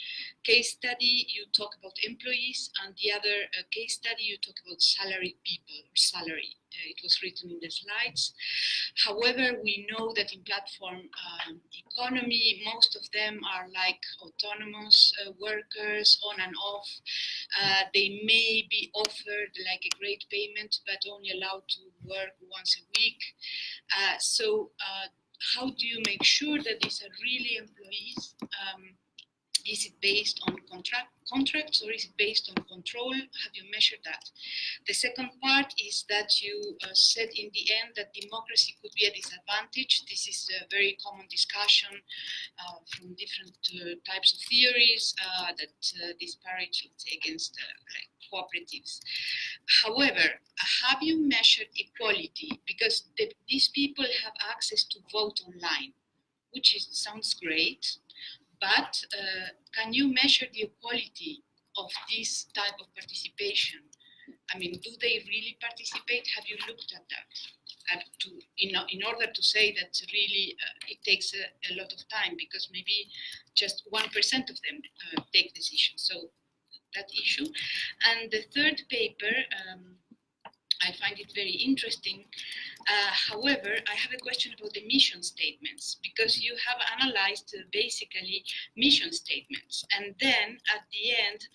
[SPEAKER 11] case study, you talk about employees, and the other case study, you talk about salaried people, or salary. It was written in the slides. However, we know that in platform economy, most of them are like autonomous workers, on and off. They may be offered like a great payment, but only allowed to work once a week. So how do you make sure that these are really employees? Is it based on contracts, or is it based on control? Have you measured that? The second part is that you said in the end that democracy could be a disadvantage. This is a very common discussion from different types of theories that disparage, let's say, against like cooperatives. However, have you measured equality? Because these people have access to vote online, which sounds great. But can you measure the equality of this type of participation? I mean, do they really participate? Have you looked at that? In order to say that really it takes a lot of time, because maybe just 1% of them take decisions. So that issue. And the third paper, I find it very interesting. However, I have a question about the mission statements, because you have analyzed basically mission statements, and then at the end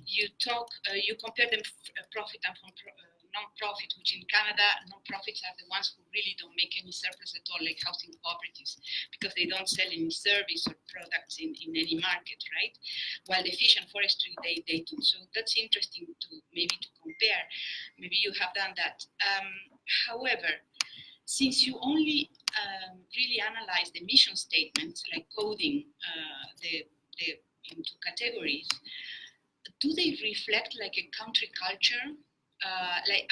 [SPEAKER 11] you compare them profit and non-profit, which in Canada, non-profits are the ones who really don't make any surplus at all, like housing cooperatives, because they don't sell any service or products in any market, right? While the fish and forestry, they do. So that's interesting to compare. Maybe you have done that. However, since you only really analyze the mission statements, like coding the into categories, do they reflect like a country culture,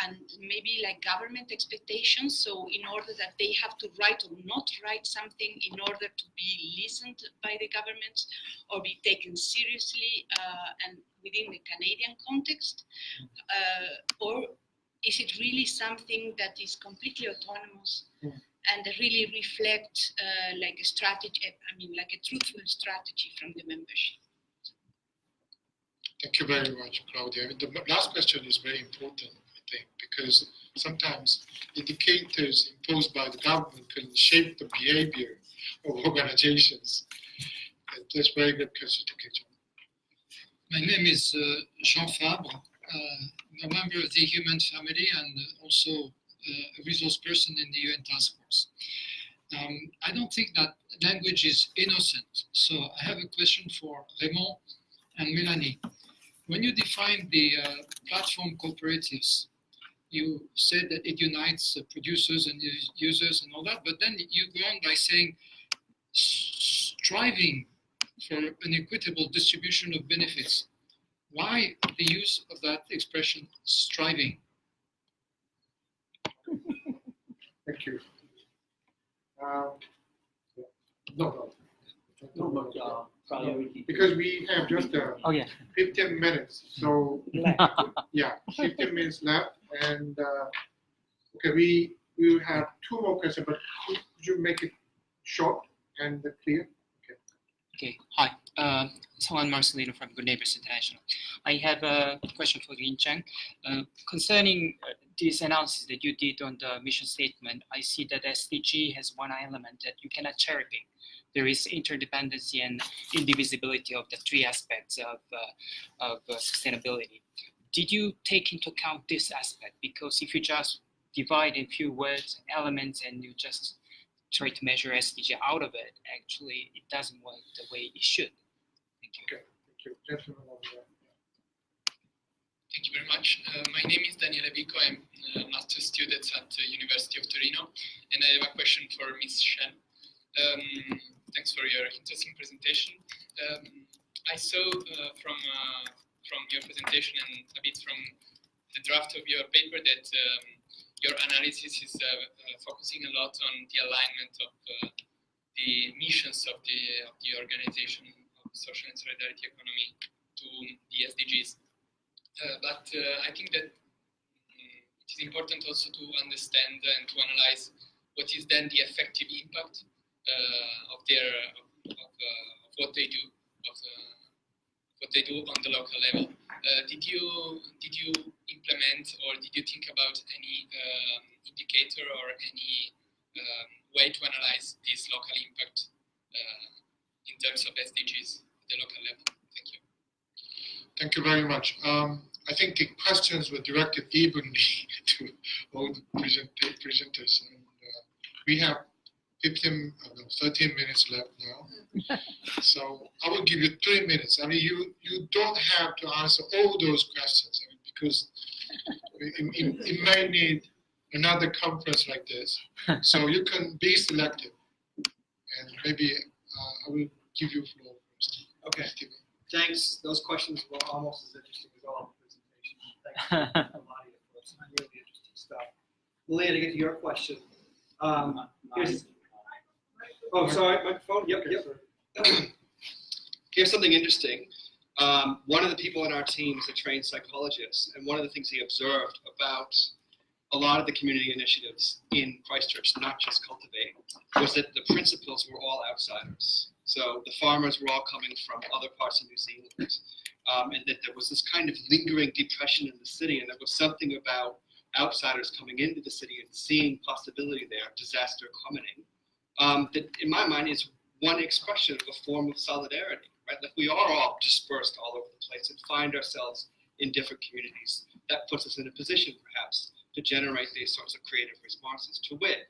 [SPEAKER 11] and maybe like government expectations? So in order that they have to write or not write something in order to be listened by the government or be taken seriously and within the Canadian context, or is it really something that is completely autonomous and really reflect like a strategy, like a truthful strategy from the membership?
[SPEAKER 1] Thank you very much, Claudia. The last question is very important, I think, because sometimes indicators imposed by the government can shape the behavior of organizations. And that's a very good question to catch on.
[SPEAKER 12] My name is Jean Fabre. I'm a member of the Human Family and also a resource person in the UN Task Force. I don't think that language is innocent. So I have a question for Raymond and Melanie. When you define the platform cooperatives, you said that it unites producers and users and all that, but then you go on by saying striving for an equitable distribution of benefits. Why the use of that expression, striving?
[SPEAKER 1] Thank you. No, because we have just 15 minutes, so yeah, 15 minutes left, and okay, we will have 2 more questions, but could you make it short and clear?
[SPEAKER 13] Okay, hi, Sohan Marcelino from Good Neighbors International. I have a question for Lin Cheng. Concerning this analysis that you did on the mission statement, I see that SDG has one element that you cannot cherry pick. There is interdependency and indivisibility of the 3 aspects of sustainability. Did you take into account this aspect? Because if you just divide in few words, elements, and you just try to measure SDG out of it, actually it doesn't work the way it should. Thank you.
[SPEAKER 1] Okay, thank you. Gentlemen over there.
[SPEAKER 14] Thank you very much. My name is Daniele Vico. I'm a master's student at the University of Torino, and I have a question for Ms. Shen. Thanks for your interesting presentation. I saw from your presentation and a bit from the draft of your paper that your analysis is focusing a lot on the alignment of the missions of the Organization of Social and Solidarity Economy to the SDGs. But I think that it is important also to understand and to analyze what is then the effective impact of what they do, what they do on the local level. Did you implement or did you think about any indicator or any way to analyze this local impact in terms of SDGs at the local level? Thank you.
[SPEAKER 1] Thank you very much. I think the questions were directed evenly to all the presenters. And, we have 13 minutes left now. So I will give you 3 minutes. I mean, you don't have to answer all those questions, I mean, because it may need another conference like this. So you can be selective. And maybe I will give you floor first.
[SPEAKER 2] Okay. Thanks. Those questions were almost as interesting as all the presentations. Thanks, Melania, for some really interesting stuff. Malia, to get to your question. Oh, sorry, microphone? Yep. Here's something interesting. One of the people in our team is a trained psychologist, and one of the things he observed about a lot of the community initiatives in Christchurch, not just Cultivate, was that the principals were all outsiders. So the farmers were all coming from other parts of New Zealand, and that there was this kind of lingering depression in the city, and there was something about outsiders coming into the city and seeing possibility there, disaster coming, that in my mind is one expression of a form of solidarity, right? Like we are all dispersed all over the place and find ourselves in different communities. That puts us in a position perhaps to generate these sorts of creative responses. To wit,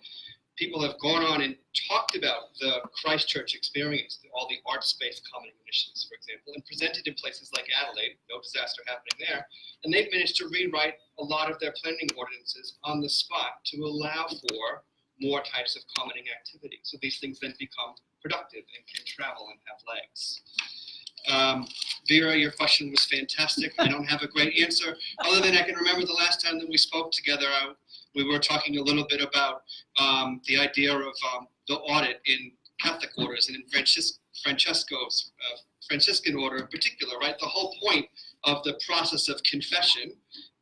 [SPEAKER 2] people have gone on and talked about the Christchurch experience, all the arts-based comedy initiatives, for example, and presented in places like Adelaide, no disaster happening there, and they've managed to rewrite a lot of their planning ordinances on the spot to allow for more types of commenting activity. So these things then become productive and can travel and have legs. Vera, your question was fantastic. I don't have a great answer, other than I can remember the last time that we spoke together, we were talking a little bit about the idea of the audit in Catholic orders and in Franciscan order in particular, right? The whole point of the process of confession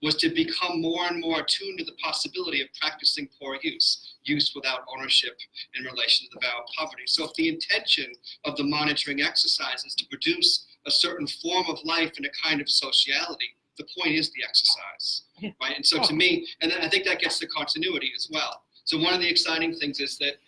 [SPEAKER 2] was to become more and more attuned to the possibility of practicing poor use without ownership in relation to the vow of poverty. So if the intention of the monitoring exercise is to produce a certain form of life and a kind of sociality, the point is the exercise, right? And so to me, and I think that gets to continuity as well. So one of the exciting things is that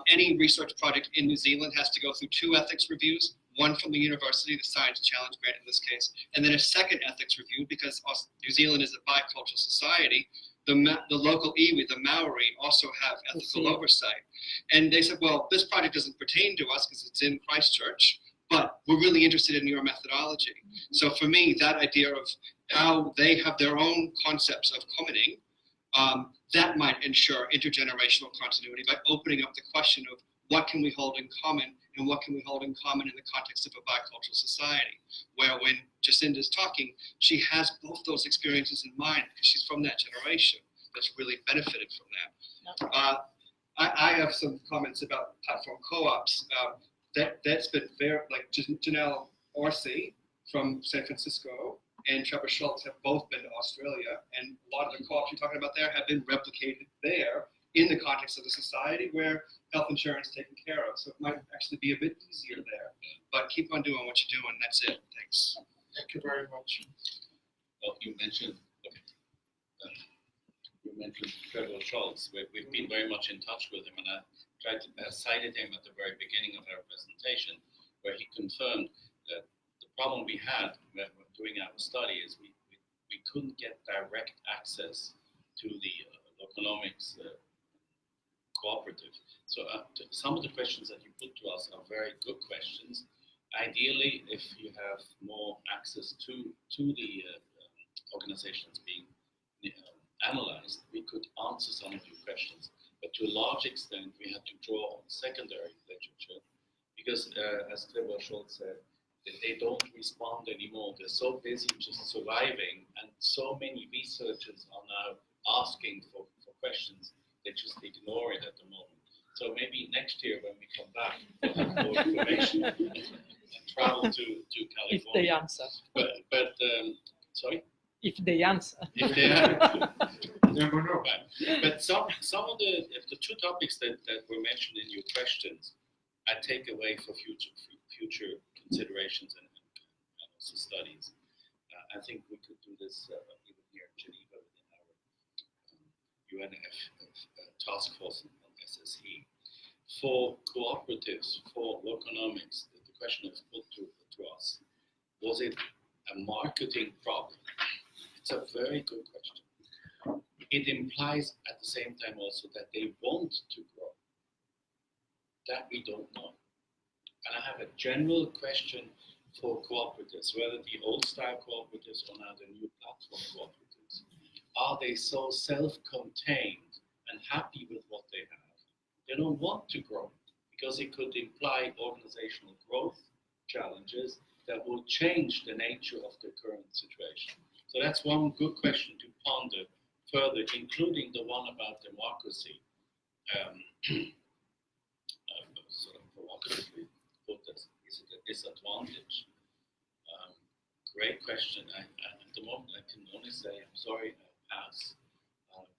[SPEAKER 2] any research project in New Zealand has to go through 2 ethics reviews, one from the university, the Science Challenge Grant in this case, and then a second ethics review because New Zealand is a bicultural society. The local iwi, the Maori, also have ethical oversight. And they said, well, this project doesn't pertain to us because it's in Christchurch, but we're really interested in your methodology. So for me, that idea of how they have their own concepts of commoning, that might ensure intergenerational continuity by opening up the question of what can we hold in common and what can we hold in common in the context of a bicultural society, where when Jacinda's talking, she has both those experiences in mind because she's from that generation that's really benefited from that. I have some comments about platform co-ops. That's been very, like Janelle Orsi from San Francisco and Trevor Schultz have both been to Australia, and a lot of the co-ops you're talking about there have been replicated there in the context of a society where health insurance is taken care of. So it might actually be a bit easier there. But keep on doing what you're doing. That's it. Thanks.
[SPEAKER 1] Thank you very much.
[SPEAKER 4] Well, you mentioned Trevor Schultz. We've been very much in touch with him, and I cited him at the very beginning of our presentation, where he confirmed that the problem we had when doing our study is we couldn't get direct access to the economics cooperative. So some of the questions that you put to us are very good questions. Ideally, if you have more access to the organizations being analyzed, we could answer some of your questions. But to a large extent, we had to draw on secondary literature because, as Trevor Schultz said, they don't respond anymore. They're so busy just surviving, and so many researchers are now asking for questions. They just ignore it at the moment. So maybe next year when we come back, we'll have more information and travel to California.
[SPEAKER 10] If they answer.
[SPEAKER 4] But sorry?
[SPEAKER 10] If they answer.
[SPEAKER 4] If they answer.
[SPEAKER 1] Never know.
[SPEAKER 4] But some of the 2 topics that were mentioned in your questions, I take away for future considerations and also studies. I think we could do this even here in Geneva within our task force on SSE. For cooperatives, for economics, the question that was put to us, was it a marketing problem? It's a very good question. It implies at the same time also that they want to grow. That we don't know. And I have a general question for cooperatives, whether the old style cooperatives or now the new platform cooperatives. Are they so self-contained and happy with what they have? They don't want to grow because it could imply organizational growth challenges that will change the nature of the current situation. So that's one good question to ponder further, including the one about democracy. Sort of provocatively put as is it a disadvantage? Great question. At the moment, I can only say I'm sorry, pass.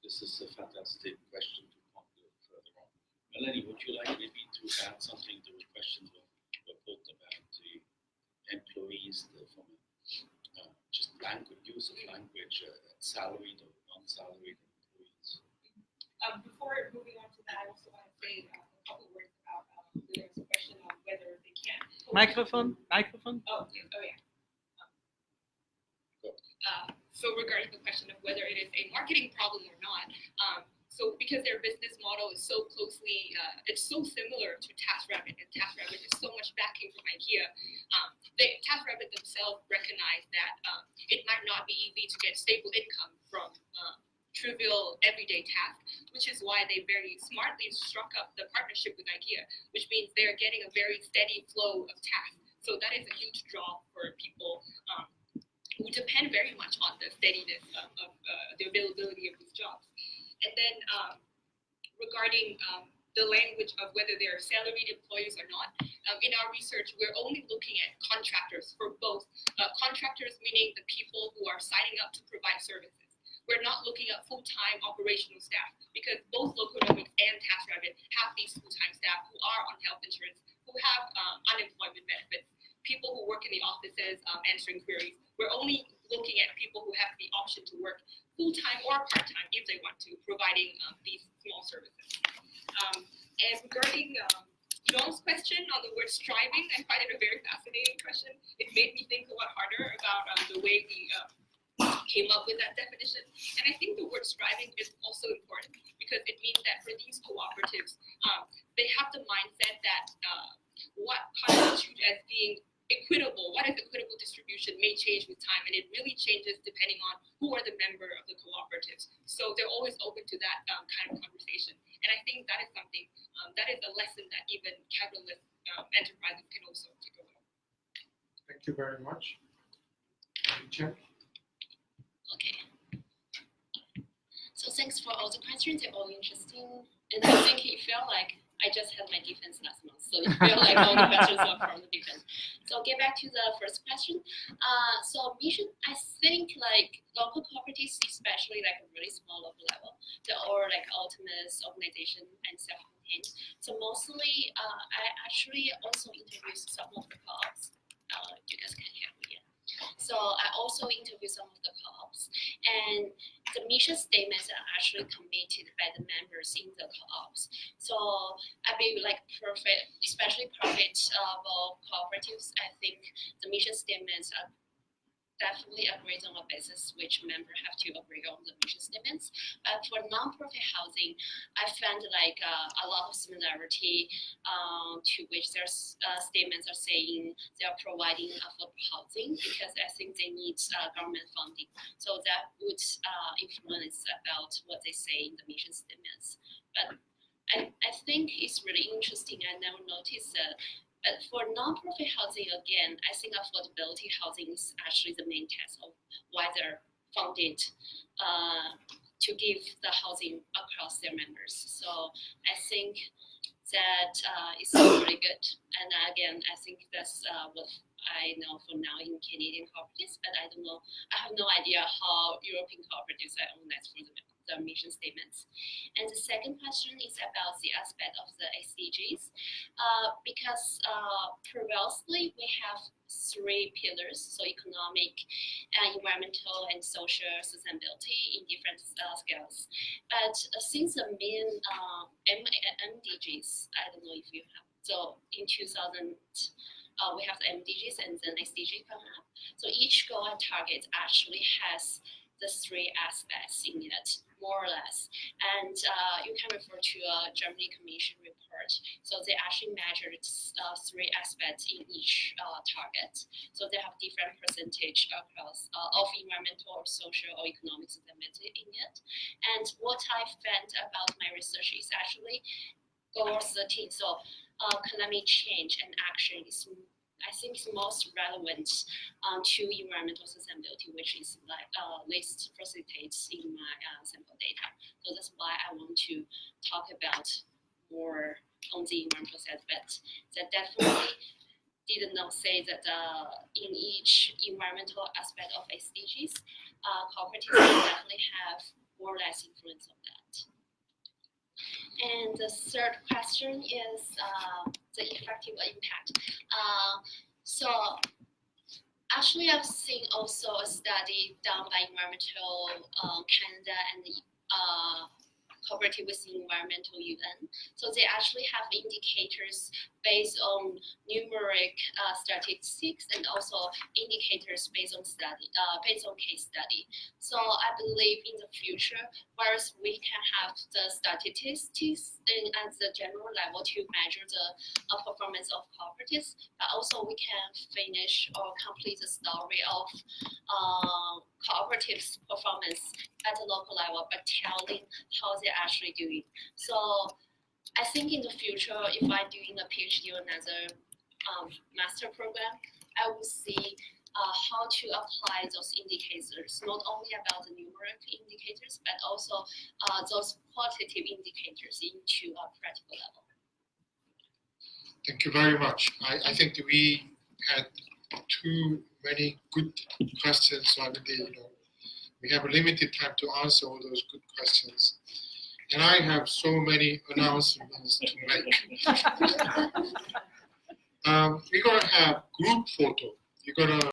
[SPEAKER 4] This is a fantastic question to ponder further on. Melanie, would you like maybe to add something to the questions were put about the employees from just language, use of language, salaried or non-salaried employees?
[SPEAKER 5] Before moving on to that, I also want to say a couple words about there's a question on whether they can.
[SPEAKER 10] Microphone.
[SPEAKER 5] Oh yeah. So regarding the question of whether it is a marketing problem or not, so because their business model is so closely, it's so similar to TaskRabbit, and TaskRabbit is so much backing from IKEA, TaskRabbit themselves recognize that it might not be easy to get stable income from trivial everyday tasks, which is why they very smartly struck up the partnership with IKEA, which means they're getting a very steady flow of tasks. So that is a huge draw for people who depend very much on the steadiness of the availability of these jobs. And then regarding the language of whether they're salaried employees or not, in our research, we're only looking at contractors for both. Contractors meaning the people who are signing up to provide services. We're not looking at full-time operational staff because both Loconomics and TaskRabbit have these full-time staff who are on health insurance, who have unemployment benefits, people who work in the offices answering queries. We're only looking at people who have the option to work full-time or part-time if they want to, providing these small services. And regarding John's question on the word striving, I find it a very fascinating question. It made me think a lot harder about the way we came up with that definition. And I think the word striving is also important because it means that for these cooperatives, they have the mindset that what constitutes as being equitable, what is equitable distribution may change with time, and it really changes depending on who are the member of the cooperatives. So they're always open to that kind of conversation. And I think that is something, that is a lesson that even capitalist enterprises can also take away.
[SPEAKER 1] Thank you very much. Chen?
[SPEAKER 6] Okay. So thanks for all the questions. They're all interesting. And I think it felt like I just had my defense last month. So it felt like all the questions are from the defense. So I'll get back to the first question. So mission, I think like local cooperatives, especially like a really small local level, they're all like autonomous organization and self-contained. So mostly, I actually also interviewed some of the co-ops. You guys can hear me. Yeah. So I also interviewed some of the co-ops, and the mission statements are actually committed by the members in the co-ops. So I believe like especially profitable cooperatives, I think the mission statements are definitely agreed on a basis which members have to agree on the mission statements. But for non-profit housing, I found like a lot of similarity to which their statements are saying they are providing affordable housing because I think they need government funding. So that would influence about what they say in the mission statements. But I think it's really interesting. I never noticed that. But for non-profit housing, again, I think affordability housing is actually the main test of why they're funded to give the housing across their members. So I think that is really good. And again, I think that's what I know for now in Canadian cooperatives, but I don't know. I have no idea how European cooperatives are organized for the mission statements. And the second question is about the aspect of the SDGs, because previously we have three pillars, so economic, environmental, and social sustainability in different scales. But since the main MDGs, I don't know if you have, so in 2000, we have the MDGs and then SDGs come up. So each goal and target actually has the three aspects in it, more or less. And you can refer to a Germany Commission report. So they actually measured three aspects in each target. So they have different percentage across of environmental, or social, or economic sustainability in it. And what I found about my research is actually goal 13. So climate change and action is, I think, is most relevant to environmental sustainability, which is like least facilitates in my sample data. So that's why I want to talk about more on the environmental side. But that definitely did not say that in each environmental aspect of SDGs, cooperatives definitely have more or less influence of that. And the third question is the effective impact. So actually, I've seen also a study done by Environmental Canada and the cooperative with environmental UN. So they actually have indicators based on numeric statistics and also indicators based on case study. So I believe in the future, whereas we can have the statistics at the general level to measure the performance of cooperatives, but also we can finish or complete the story of cooperatives' performance at the local level, but telling how they're actually doing. So I think in the future, if I'm doing a PhD or another master program, I will see how to apply those indicators, not only about the numeric indicators, but also those qualitative indicators into a practical level.
[SPEAKER 1] Thank you very much. I think that we had too many good questions, so I believe we have a limited time to answer all those good questions. And I have so many announcements to make. We're going to have group photo. You're going to